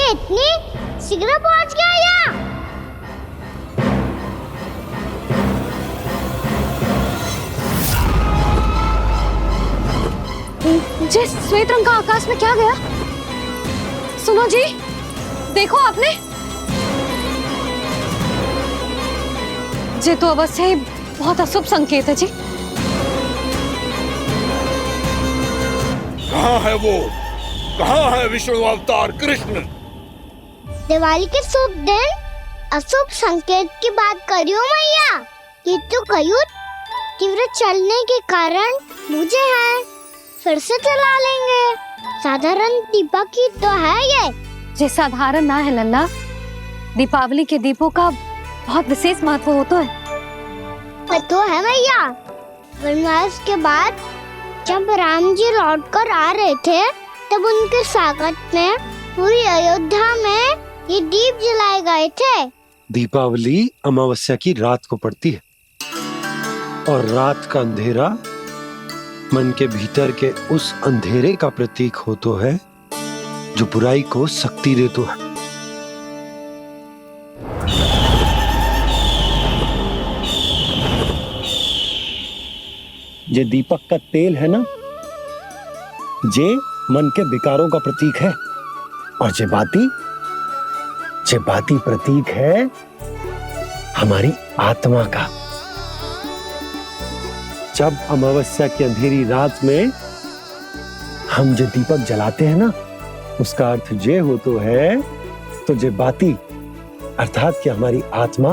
इतनी शीघ्र पहुंच गया यहाँ? जिस श्वेत रंग का आकाश में क्या गया? सुनो जी, देखो आपने, ये तो अवश्य ही बहुत अशुभ संकेत है जी। कहाँ है वो? कहाँ है विष्णु अवतार कृष्ण? दिवाली के शुभ दिन अशुभ संकेत की बात करियो मैया। ये तो कयूर तीव्र चलने के कारण मुझे है, फिर से चला लेंगे। साधारण दीपक ही तो है ये साधारण ना है लल्ला, दीपावली के दीपों का बहुत विशेष महत्व होता है। तो है मैया, वनवास के बाद जब राम जी लौटकर आ रहे थे तब उनके स्वागत में पूरी अयोध्या में ये दीप जलाए गए थे। दीपावली अमावस्या की रात को पड़ती है और रात का अंधेरा मन के भीतर के उस अंधेरे का प्रतीक होता है जो बुराई को शक्ति देता है। ये दीपक का तेल है ना, जे मन के विकारों का प्रतीक है, और जे बाती प्रतीक है हमारी आत्मा का। जब अमावस्या की अंधेरी रात में हम जो दीपक जलाते हैं ना, उसका अर्थ ये हो तो है, तो जे बाती अर्थात कि हमारी आत्मा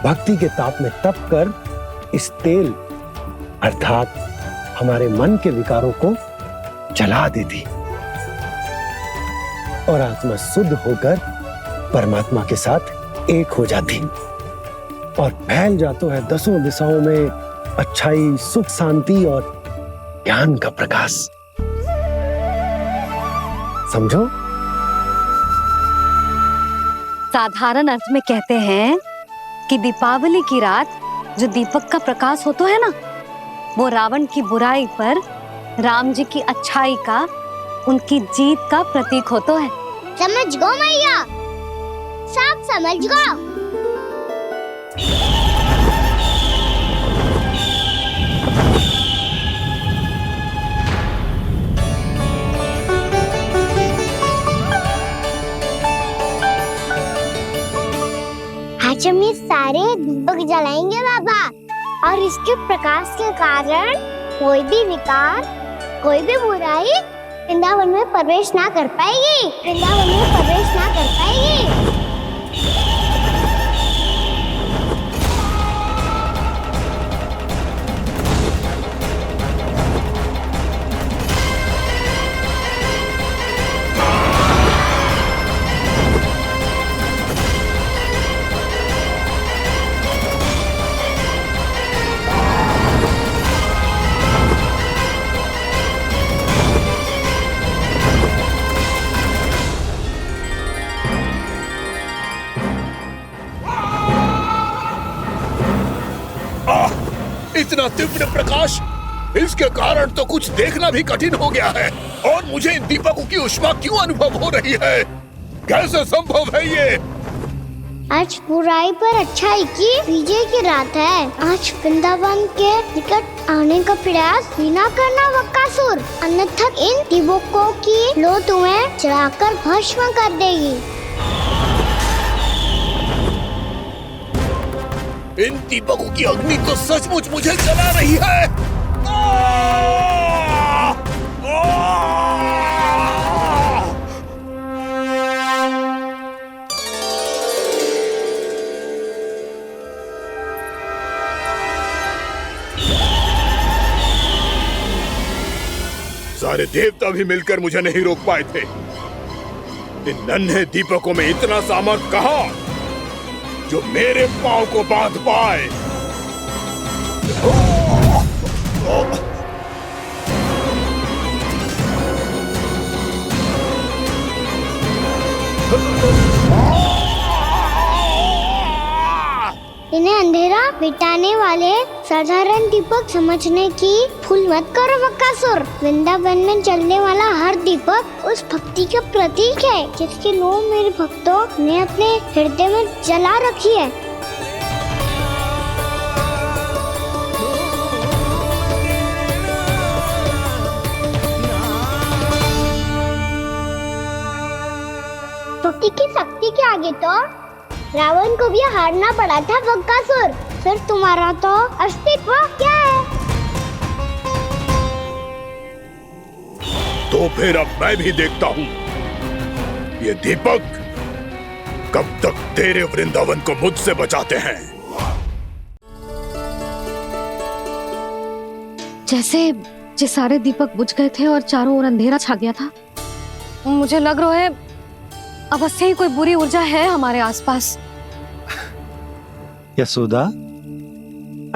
भक्ति के ताप में तप कर इस तेल अर्थात हमारे मन के विकारों को जला देती और आत्मा शुद्ध होकर परमात्मा के साथ एक हो जाती और फैल जाता है दसों दिशाओं में अच्छाई, सुख, शांति और ज्ञान का प्रकाश। समझो? साधारण अर्थ में कहते हैं कि दीपावली की रात जो दीपक का प्रकाश होता है ना, वो रावण की बुराई पर राम जी की अच्छाई का, उनकी जीत का प्रतीक होता है। समझ गो मैया, सब समझ गो। आज हम ये सारे दीपक जलाएंगे बाबा, और इसके प्रकाश के कारण कोई भी विकार, कोई भी बुराई वृंदावन में प्रवेश ना कर पाएगी, वृंदावन में प्रवेश ना कर पाएगी। इतना तीव्र प्रकाश, इसके कारण तो कुछ देखना भी कठिन हो गया है। और मुझे इन दीपकों की उष्मा क्यों अनुभव हो रही है? कैसे संभव है ये? आज बुराई पर अच्छाई की विजय की रात है। आज वृंदावन के निकट आने का प्रयास भी ना करना बकासुर, अन्यथा इन दीपकों की लो तुम्हें जलाकर भस्म कर देगी। इन दीपकों की अग्नि तो सचमुच मुझे जला रही है। सारे देवता भी मिलकर मुझे नहीं रोक पाए थे। इन नन्हे दीपकों में इतना सामर्थ्य कहां जो मेरे पांव को बांध पाए। इन्हें अंधेरा मिटाने वाले साधारण दीपक समझने की भूल मत करो बकासुर। वृंदावन में जलने वाला हर दीपक उस भक्ति का प्रतीक है जिसकी लो मेरे भक्तों ने अपने हृदय में जला रखी है। स्तुति की शक्ति के आगे तो रावण को भी हारना पड़ा था बकासुर। फिर तुम्हारा तो अस्तित्व क्या है? तो फिर अब मैं भी देखता हूँ ये दीपक कब तक तेरे वृंदावन को मुझसे बचाते हैं। जैसे ये सारे दीपक बुझ गए थे और चारों ओर अंधेरा छा गया था, मुझे लग रहा है अवश्य ही कोई बुरी ऊर्जा है हमारे आसपास। यशोदा,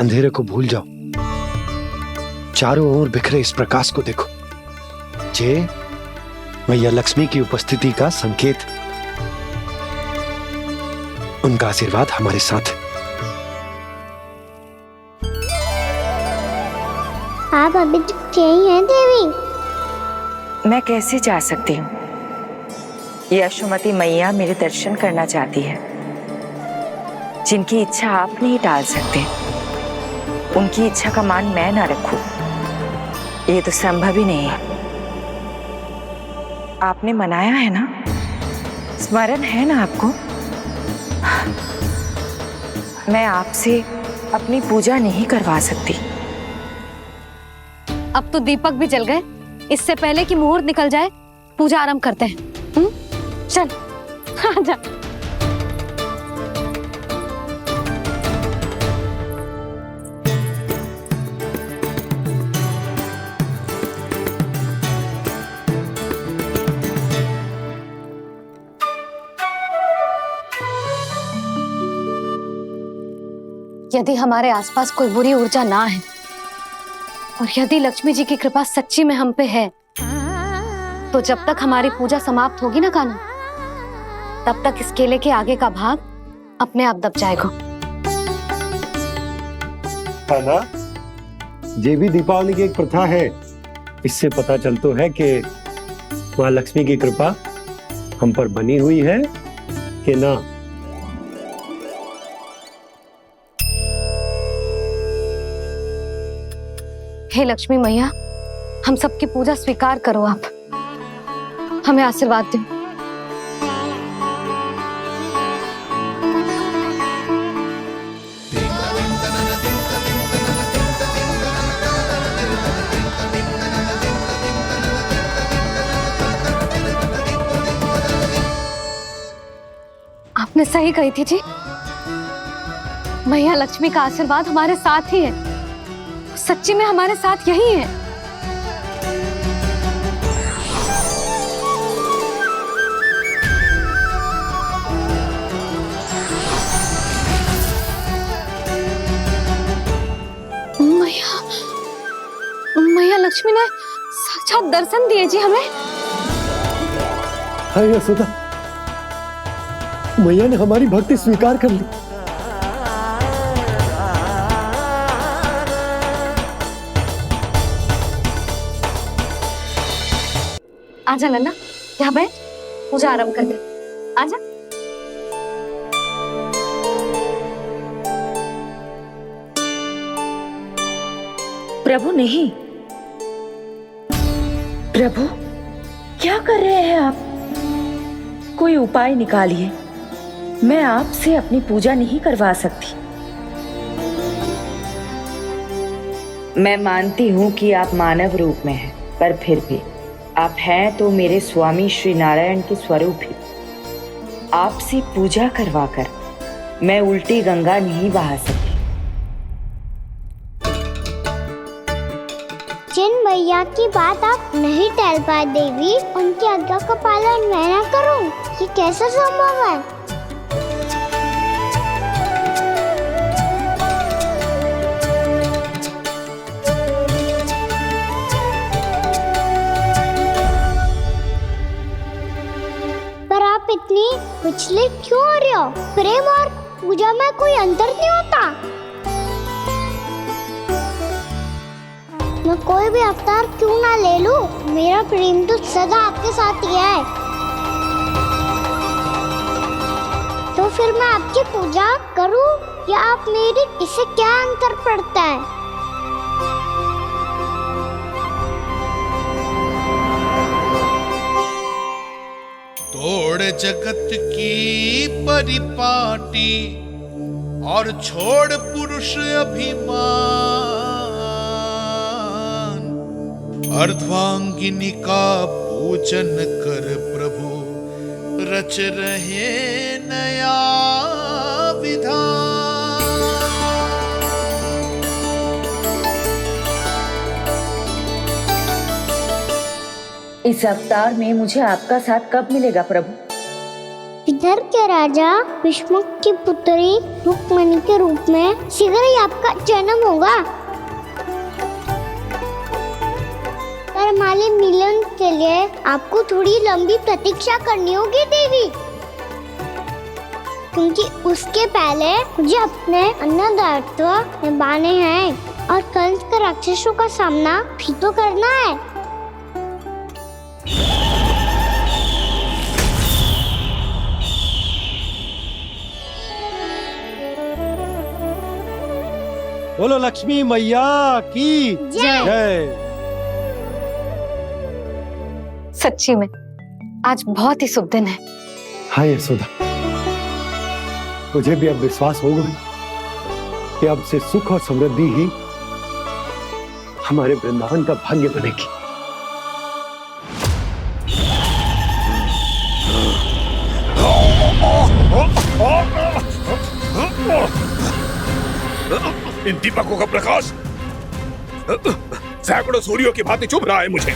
अंधेरे को भूल जाओ, चारों ओर बिखरे इस प्रकाश को देखो। ये मैया लक्ष्मी की उपस्थिति का संकेत, उनका आशीर्वाद हमारे साथ है। आप अभी तक यही हैं देवी? मैं कैसे जा सकती हूँ? यशोमती मैया मेरे दर्शन करना चाहती है। जिनकी इच्छा आप नहीं टाल सकते, उनकी इच्छा का मान मैं ना रखूं, ये तो संभव ही नहीं है। आपने मनाया है ना, स्मरण है ना आपको? मैं आपसे अपनी पूजा नहीं करवा सकती। अब तो दीपक भी जल गए, इससे पहले कि मुहूर्त निकल जाए पूजा आरंभ करते हैं। चल आजा। यदि हमारे आसपास कोई बुरी ऊर्जा ना है और यदि लक्ष्मी जी की कृपा सच्ची में हम पे है, तो जब तक हमारी पूजा समाप्त होगी ना कान्हा, तब तक इस केले के आगे का भाग अपने आप दब जाएगा। कान्हा, ये भी दीपावली की एक प्रथा है। इससे पता चलता है कि माँ लक्ष्मी की कृपा हम पर बनी हुई है कि ना। हे लक्ष्मी मैया, हम सबकी पूजा स्वीकार करो, आप हमें आशीर्वाद दो। आपने सही कही थी जी, मैया लक्ष्मी का आशीर्वाद हमारे साथ ही है। सच्ची में हमारे साथ यही है। मैया लक्ष्मी ने साक्षात दर्शन दिए जी हमें। हाय यशोदा, मैया ने हमारी भक्ति स्वीकार कर ली। आजा नन्ना, यहाँ बैठ, पूजा आरंभ कर दे। आजा। प्रभु नहीं, प्रभु क्या कर रहे हैं आप? कोई उपाय निकालिए, मैं आपसे अपनी पूजा नहीं करवा सकती। मैं मानती हूँ कि आप मानव रूप में हैं, पर फिर भी आप हैं तो मेरे स्वामी श्री नारायण के स्वरूप ही। आपसे पूजा करवाकर मैं उल्टी गंगा नहीं बहा सकती। जिन मैया की बात आप नहीं टाल पाए देवी, उनकी आज्ञा का पालन मैं ना करूं, ये कैसे संभव है? पर आप इतनी विचलित क्यों हो रहे हो? प्रेम और पूजा में कोई अंतर नहीं होता। मैं कोई भी अवतार क्यों ना ले लूं, मेरा प्रेम तो सदा आपके साथ ही है। तो फिर मैं आपकी पूजा करूं या आप मेरी, इससे क्या अंतर पड़ता है? तोड़ जगत की परिपाटी और छोड़ पुरुष अभिमान, अर्धांगिनी का पूजन कर प्रभु रच रहे नया विधान। इस अवतार में मुझे आपका साथ कब मिलेगा प्रभु? इधर के राजा विष्णु की पुत्री रुक्मणी के रूप में शीघ्र ही आपका जन्म होगा। पर हमारे मिलन के लिए आपको थोड़ी लंबी प्रतीक्षा करनी होगी देवी, क्योंकि उसके पहले मुझे अपने अन्य दायित्व निभाने हैं और कंस के राक्षसों का सामना भी तो करना है। बोलो लक्ष्मी मैया की जय। सच्ची में आज बहुत ही शुभ दिन है। हाँ यशोदा, मुझे भी अब विश्वास हो गया कि अब से सुख और समृद्धि ही हमारे वृंदावन का भाग्य बनेगी। इन दीपकों का प्रकाश सैकड़ों सूर्यों की भांति चुभ रहा है मुझे।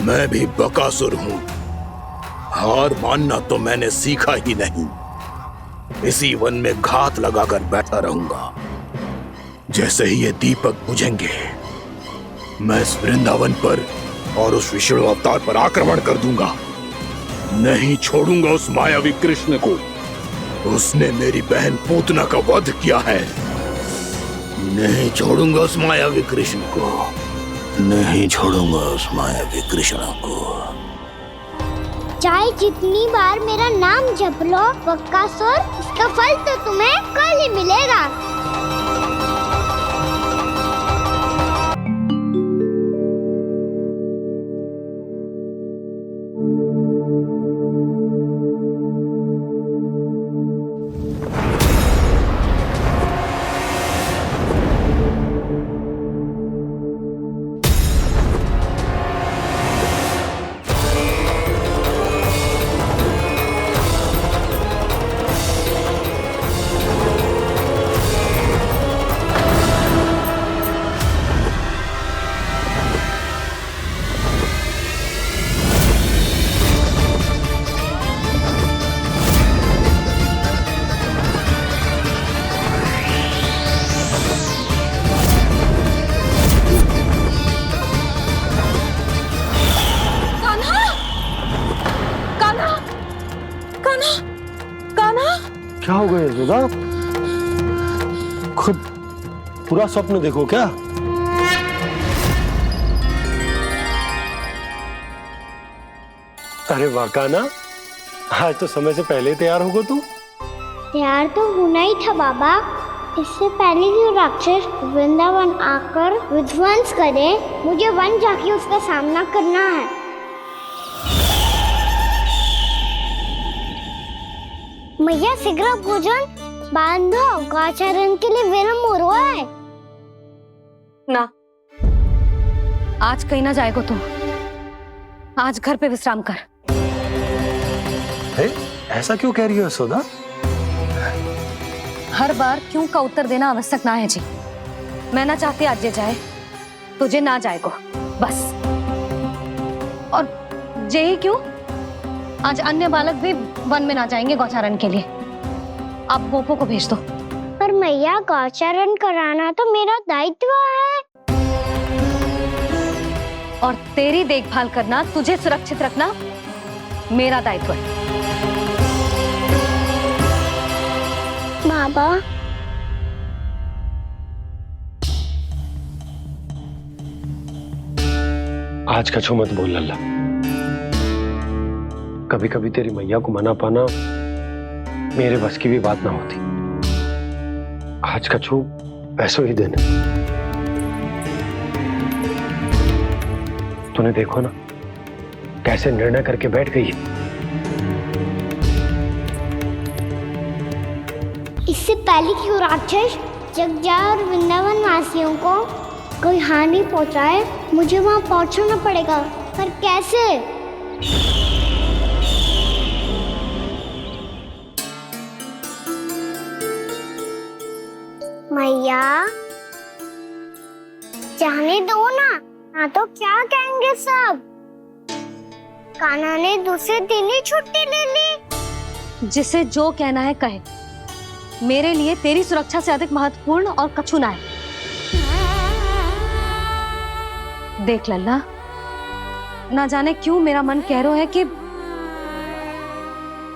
मैं भी बकासुर हूं, हार मानना तो मैंने सीखा ही नहीं। इसी वन में घात लगाकर बैठा रहूंगा। जैसे ही ये दीपक बुझेंगे, मैं इस वृंदावन पर और उस विष्णु अवतार पर आक्रमण कर दूंगा। नहीं छोड़ूंगा उस मायावी कृष्ण को। उसने मेरी बहन पूतना का वध किया है। नहीं छोड़ूंगा उस मायावी कृष्ण को। नहीं छोड़ूंगा उस मायावी कृष्ण को। चाहे जितनी बार मेरा नाम जप लो बकासुर, इसका फल तो तुम्हें कल ही मिलेगा। क्या हो गया यशोदा? खुद पूरा स्वप्न देखो क्या? अरे वाह कान्हा, आज तो समय से पहले तैयार होगा तू। तैयार तो होना ही था बाबा। इससे पहले कि राक्षस वृंदावन आकर विध्वंस करे, मुझे वन जाके उसका सामना करना है। मैया शीघ्र भोजन बांधो, गौचरण के लिए विलंब हो रहा है। ना, आज कहीं ना जाएगा तू। आज घर पे विश्राम कर। ऐसा क्यों कह रही हो यशोदा? हर बार क्यों का उत्तर देना आवश्यक ना है जी। मैं ना चाहती आज ये जाए, तुझे ना जाएगा बस। और जे ही क्यों, आज अन्य बालक भी वन में ना जाएंगे गौचारण के लिए। आप गोपो को भेज दो। पर मैया गौचरण कराना तो मेरा दायित्व है। और तेरी देखभाल करना, तुझे सुरक्षित रखना मेरा दायित्व है। बाबा, आज का छो मत बोल लल्ला। कभी कभी तेरी मैया को मना पाना मेरे बस की भी बात ना होती। आज कछु पैसों ही देने। तूने देखो ना कैसे निर्णय करके बैठ गई है। इससे पहले कि वो राक्षस जगजा और वृंदावन वासियों को कोई हानि पहुंचाए, मुझे वहां पहुंचना पड़ेगा। पर कैसे? मैया जाने दो ना तो क्या कहेंगे सब। कान्हा ने दूसरे दिन ही छुट्टी ले ली। जिसे जो कहना है कहे, मेरे लिए तेरी सुरक्षा से अधिक महत्वपूर्ण और कछु ना है। देख लल्ला, ना जाने क्यों मेरा मन कह रहा है कि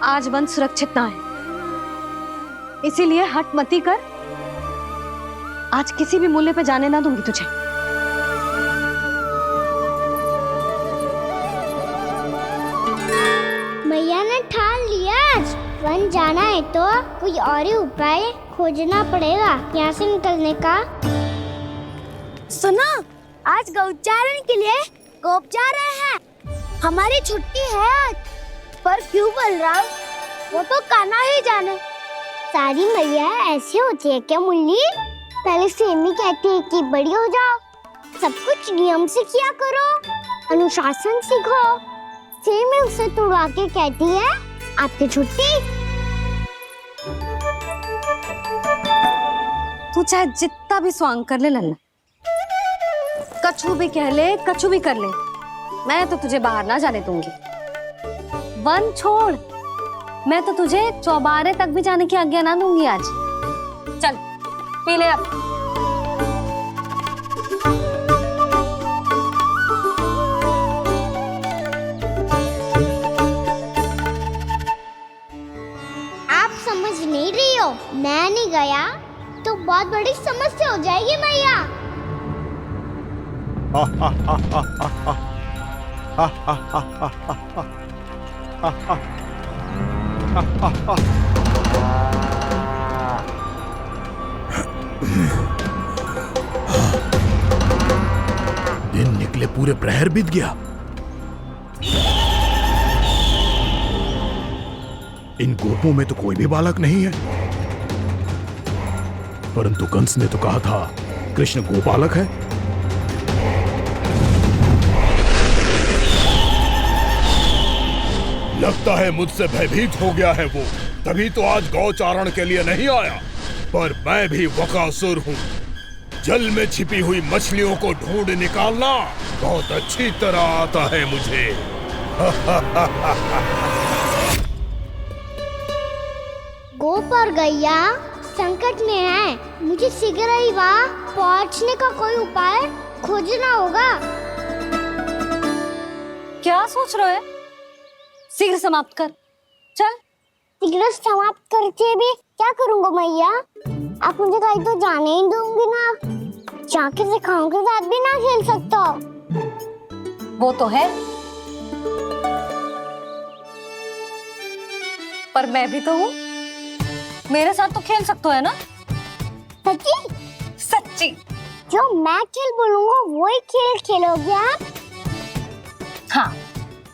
आज वन सुरक्षित ना है, इसीलिए हट मती कर। आज किसी भी मूल्य पे जाने ना दूंगी तुझे। मैया ने ठान लिया, आज वन जाना है तो कोई और ही उपाय खोजना पड़ेगा यहाँ से निकलने का। सुनो, आज गौचारण के लिए गोप जा रहे हैं। हमारी छुट्टी है आज। पर क्यों बलराम? वो तो कान्हा ही जाने। सारी मैया ऐसी होती है क्या मुन्नी? पहले सेमी कहती है कि बड़ी हो जाओ, सब कुछ नियम से किया करो, अनुशासन सीखो। सेमी उसे तुड़वा के कहती है आपकी छुट्टी। तू चाहे जितना भी स्वांग कर ले लल्ला, कछु भी कह ले, कछु भी कर ले, मैं तो तुझे बाहर ना जाने दूंगी। वन छोड़, मैं तो तुझे चौबारे तक भी जाने की आज्ञा ना दूंगी आज। चल पी ले अब। आप समझ नहीं रही हो, मैं नहीं गया तो बहुत बड़ी समस्या हो जाएगी मैया। दिन निकले पूरे प्रहर बीत गया। इन गोपों में तो कोई भी बालक नहीं है, परंतु कंस ने तो कहा था कृष्ण गोपालक है। लगता है मुझसे भयभीत हो गया है वो, तभी तो आज गौचारण के लिए नहीं आया। पर मैं भी बकासुर हूँ, जल में छिपी हुई मछलियों को ढूंढ निकालना बहुत अच्छी तरह आता है मुझे। गोप और गैया संकट में है, मुझे शीघ्र ही वहाँ पहुँचने का कोई उपाय खोजना होगा। क्या सोच रहे हो? शीघ्र समाप्त कर, चल। शीघ्र समाप्त करके भी क्या करूँगा मैया? आप मुझे कहीं तो जाने ही दूंगी ना। जाके सिखाओं के साथ भी ना खेल सकता। वो तो है, पर मैं भी तो हूँ, मेरे साथ तो खेल सकते हो है ना? सच्ची? सच्ची। जो मैं खेल बोलूँगा वही खेल खेलोगे आप? हाँ।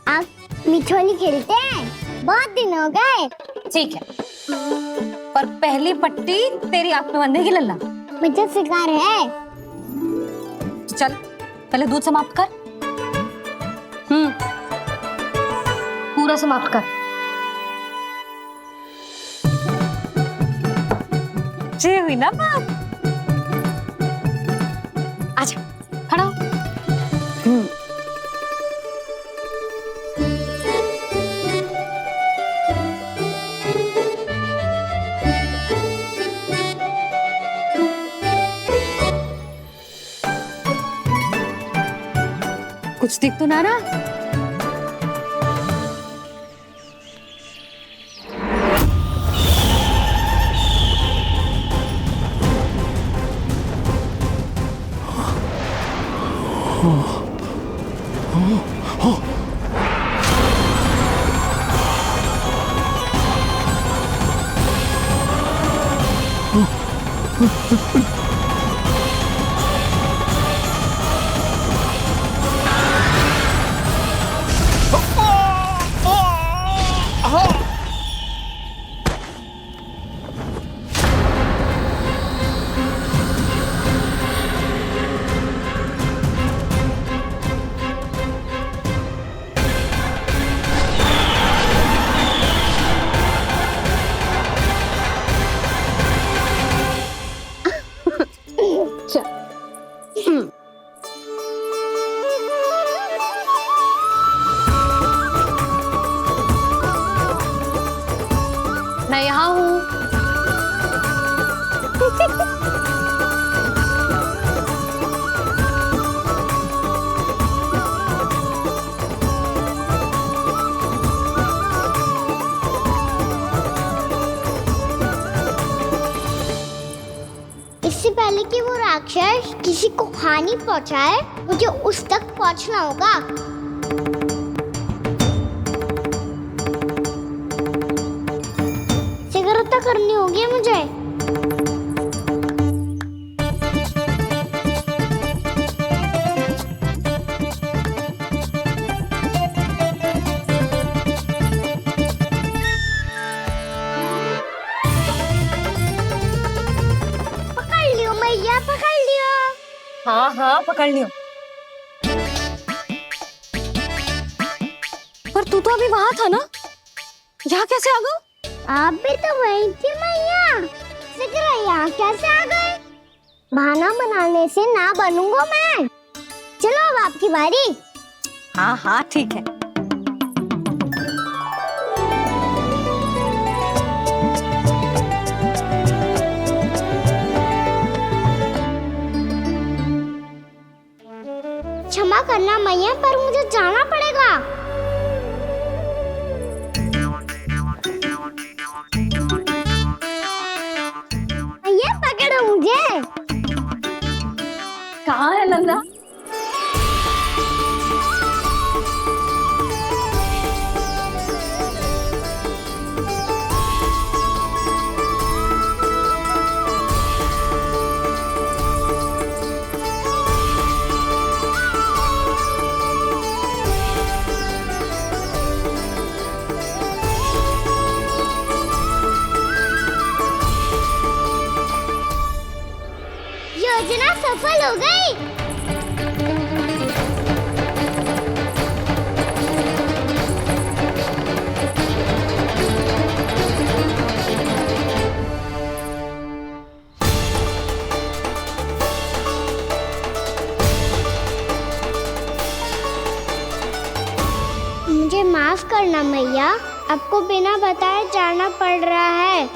आप मिठोली खेलते हैं? बहुत दिन हो गए। ठीक है, पर पहली पट्टी तेरी आंख में बंधेगी लल्ला। मुझे शिकार है। चल पहले दूध समाप्त कर। पूरा समाप्त कर। जे हुई ना बात। आजा, खड़ा हो। कुछ दिख तो ना रहा? मैं यहाँ हूँ। इससे पहले कि वो राक्षस किसी को हानि पहुंचाए, मुझे उस तक पहुंचना होगा। शीघ्रता करनी होगी मुझे। पकड़ लियो मैया, पकड़ लियो। हाँ हाँ पकड़ लियो। पर तू तो अभी वहां था ना, यहाँ कैसे आ गया? आप भी तो वही थी मैया। शीघ्र यहाँ कैसे आ गए? बहाना बनाने से ना बनूंगा मैं। चलो अब आपकी बारी। हाँ हाँ ठीक है। क्षमा करना मैया, पर मुझे जाना पड़ेगा। मैया पकड़ो मुझे। कहाँ है नंदा? योजना सफल हो गई। मुझे माफ करना मैया, आपको बिना बताए जाना पड़ रहा है।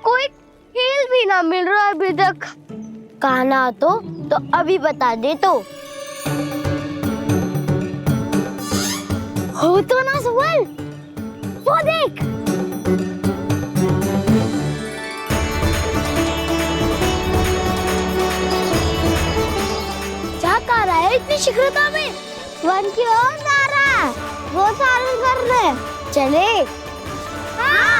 कोई खेल भी ना मिल रहा अभी तक। कहना तो अभी बता दे तो। हो तो ना सवाल, वो देख। क्या कर रहा है इतनी शीघ्रता में? वन की ओर जा रहा है, वो चालू कर रहे। चले। हाँ।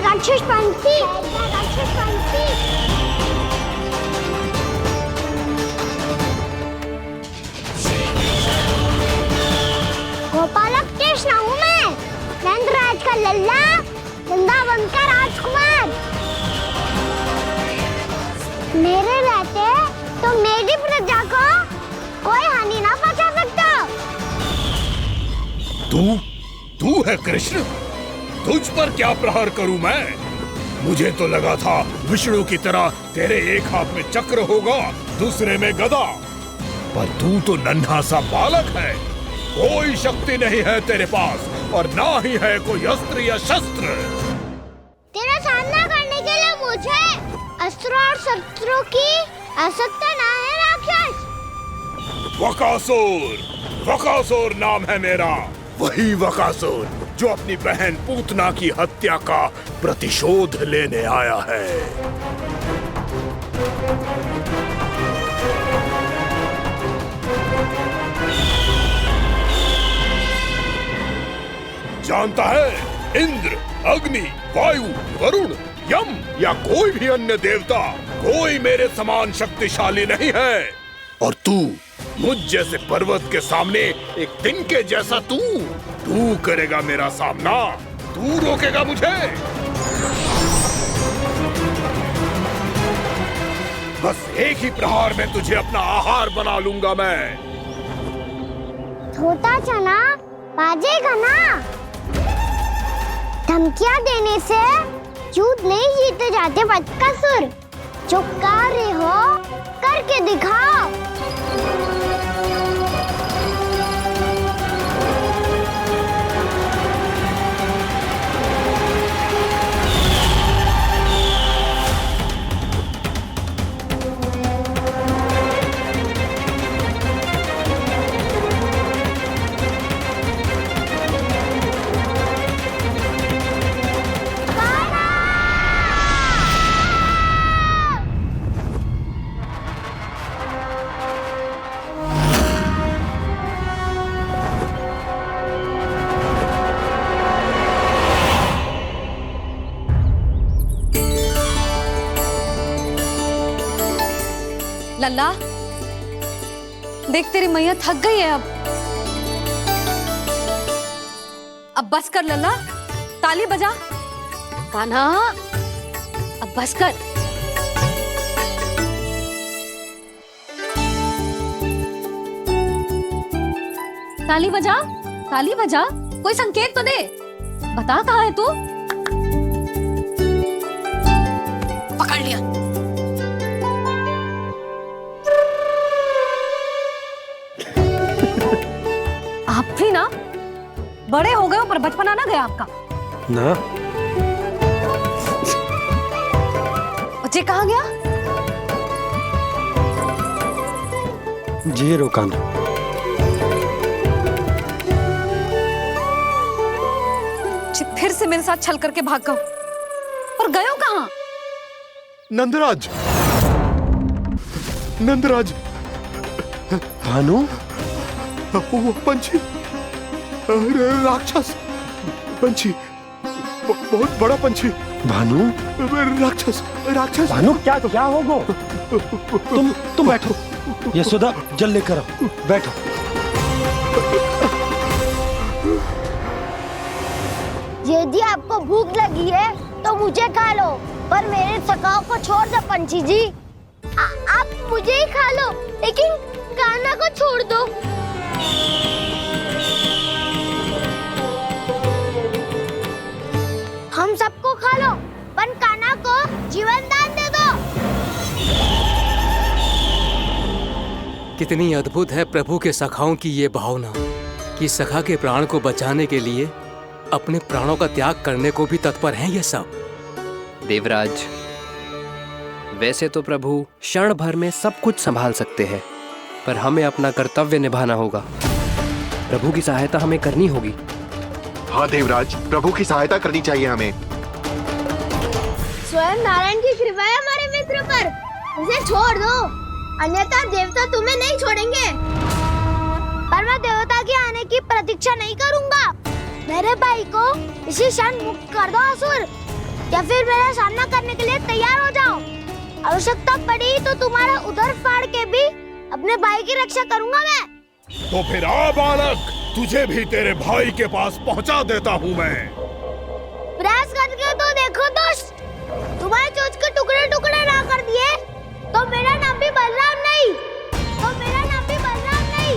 राक्षस पंछी, राक्षस पंछी। गोपालक कृष्ण हूँ मैं, नंदराज का लल्ला, वृंदावन का राजकुमार। मेरे रहते तो मेरी प्रजा को कोई हानि ना पहुंचा सकता। तू है कृष्ण? तुझ पर क्या प्रहार करूं मैं? मुझे तो लगा था विष्णु की तरह तेरे एक हाथ में चक्र होगा, दूसरे में गदा, पर तू तो नन्हा सा बालक है। कोई शक्ति नहीं है तेरे पास और ना ही है कोई अस्त्र या शस्त्र। तेरा सामना करने के लिए मुझे अस्त्र और शस्त्रों की आवश्यकता ना है राक्षस। वकासुर नाम है मेरा, वही वकासुर जो अपनी बहन पूतना की हत्या का प्रतिशोध लेने आया है। जानता है, इंद्र, अग्नि, वायु, वरुण, यम या कोई भी अन्य देवता कोई मेरे समान शक्तिशाली नहीं है। और तू मुझ जैसे पर्वत के सामने एक तिनके जैसा तू करेगा मेरा सामना? तू रोकेगा मुझे? बस एक ही प्रहार में तुझे अपना आहार बना लूंगा मैं। छोटा चना बाजेगा ना। धमकियां देने से युद्ध नहीं जीते जाते बदकसूर। जो कार्य हो करके दिखाओ। लल्ला, देख तेरी मैया थक गई है अब बस कर लल्ला, ताली बजा। कान्हा, अब बस कर। ताली बजा, ताली बजा, कोई संकेत तो दे, बता कहाँ है तू? पकड़ लिया। आप भी ना बड़े हो गए हो पर बचपना ना गया आपका ना। बच्चे कहाँ गया? जी रोकान। फिर से मेरे साथ छल करके भाग गए और गए हो कहाँ? नंदराज, नंदराज। भानु, वो पंछी, राक्षस पंछी, बहुत बड़ा पंछी। भानु, राक्षस, राक्षस। भानु, क्या होगा? तुम बैठो, यशोदा जल लेकर आओ, बैठो। यदि आपको भूख लगी है तो मुझे खा लो, पर मेरे सखाओं को छोड़ दो पंछी जी। आप मुझे ही खा लो, लेकिन कान्हा को छोड़ दो। हम सबको खा लो, पर कान्हा को जीवन दान दे दो। कितनी अद्भुत है प्रभु के सखाओं की ये भावना कि सखा के प्राण को बचाने के लिए अपने प्राणों का त्याग करने को भी तत्पर हैं ये सब। देवराज, वैसे तो प्रभु क्षण भर में सब कुछ संभाल सकते हैं, पर हमें अपना कर्तव्य निभाना होगा। प्रभु की सहायता हमें करनी होगी। हाँ देवराज, प्रभु की सहायता करनी चाहिए हमें। स्वयं नारायण की कृपा है हमारे मित्र पर, उसे छोड़ दो, अन्यथा देवता तुम्हें नहीं छोड़ेंगे। पर मैं देवता के आने की प्रतीक्षा नहीं करूंगा। मेरे भाई को इसी क्षण मुक्त कर दो असुर, या फिर मेरा सामना करने के लिए तैयार हो जाओ। आवश्यकता पड़ी तो तुम्हारा उधर फाड़ के भी अपने भाई की रक्षा करूंगा मैं। तो फिर आ बालक, तुझे भी तेरे भाई के पास पहुंचा देता हूं मैं। हमारे चोच के टुकड़े टुकड़े ना कर दिए तो मेरा नाम भी बलराम नहीं, तो मेरा नाम भी बलराम नहीं।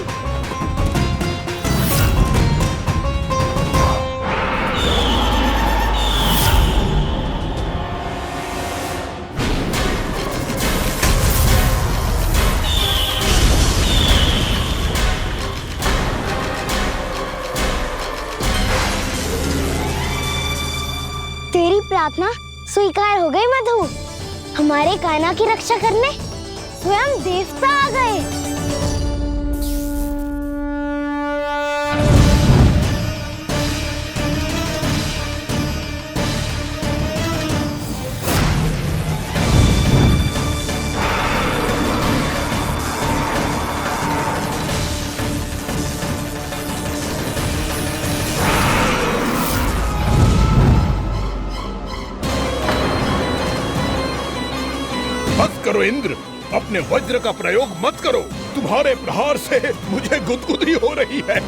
तेरी प्रार्थना स्वीकार हो गई मधु। हमारे कान्हा की रक्षा करने स्वयं देवता आ गए। बस करो इंद्र, अपने वज्र का प्रयोग मत करो। तुम्हारे प्रहार से मुझे गुदगुदी हो रही है।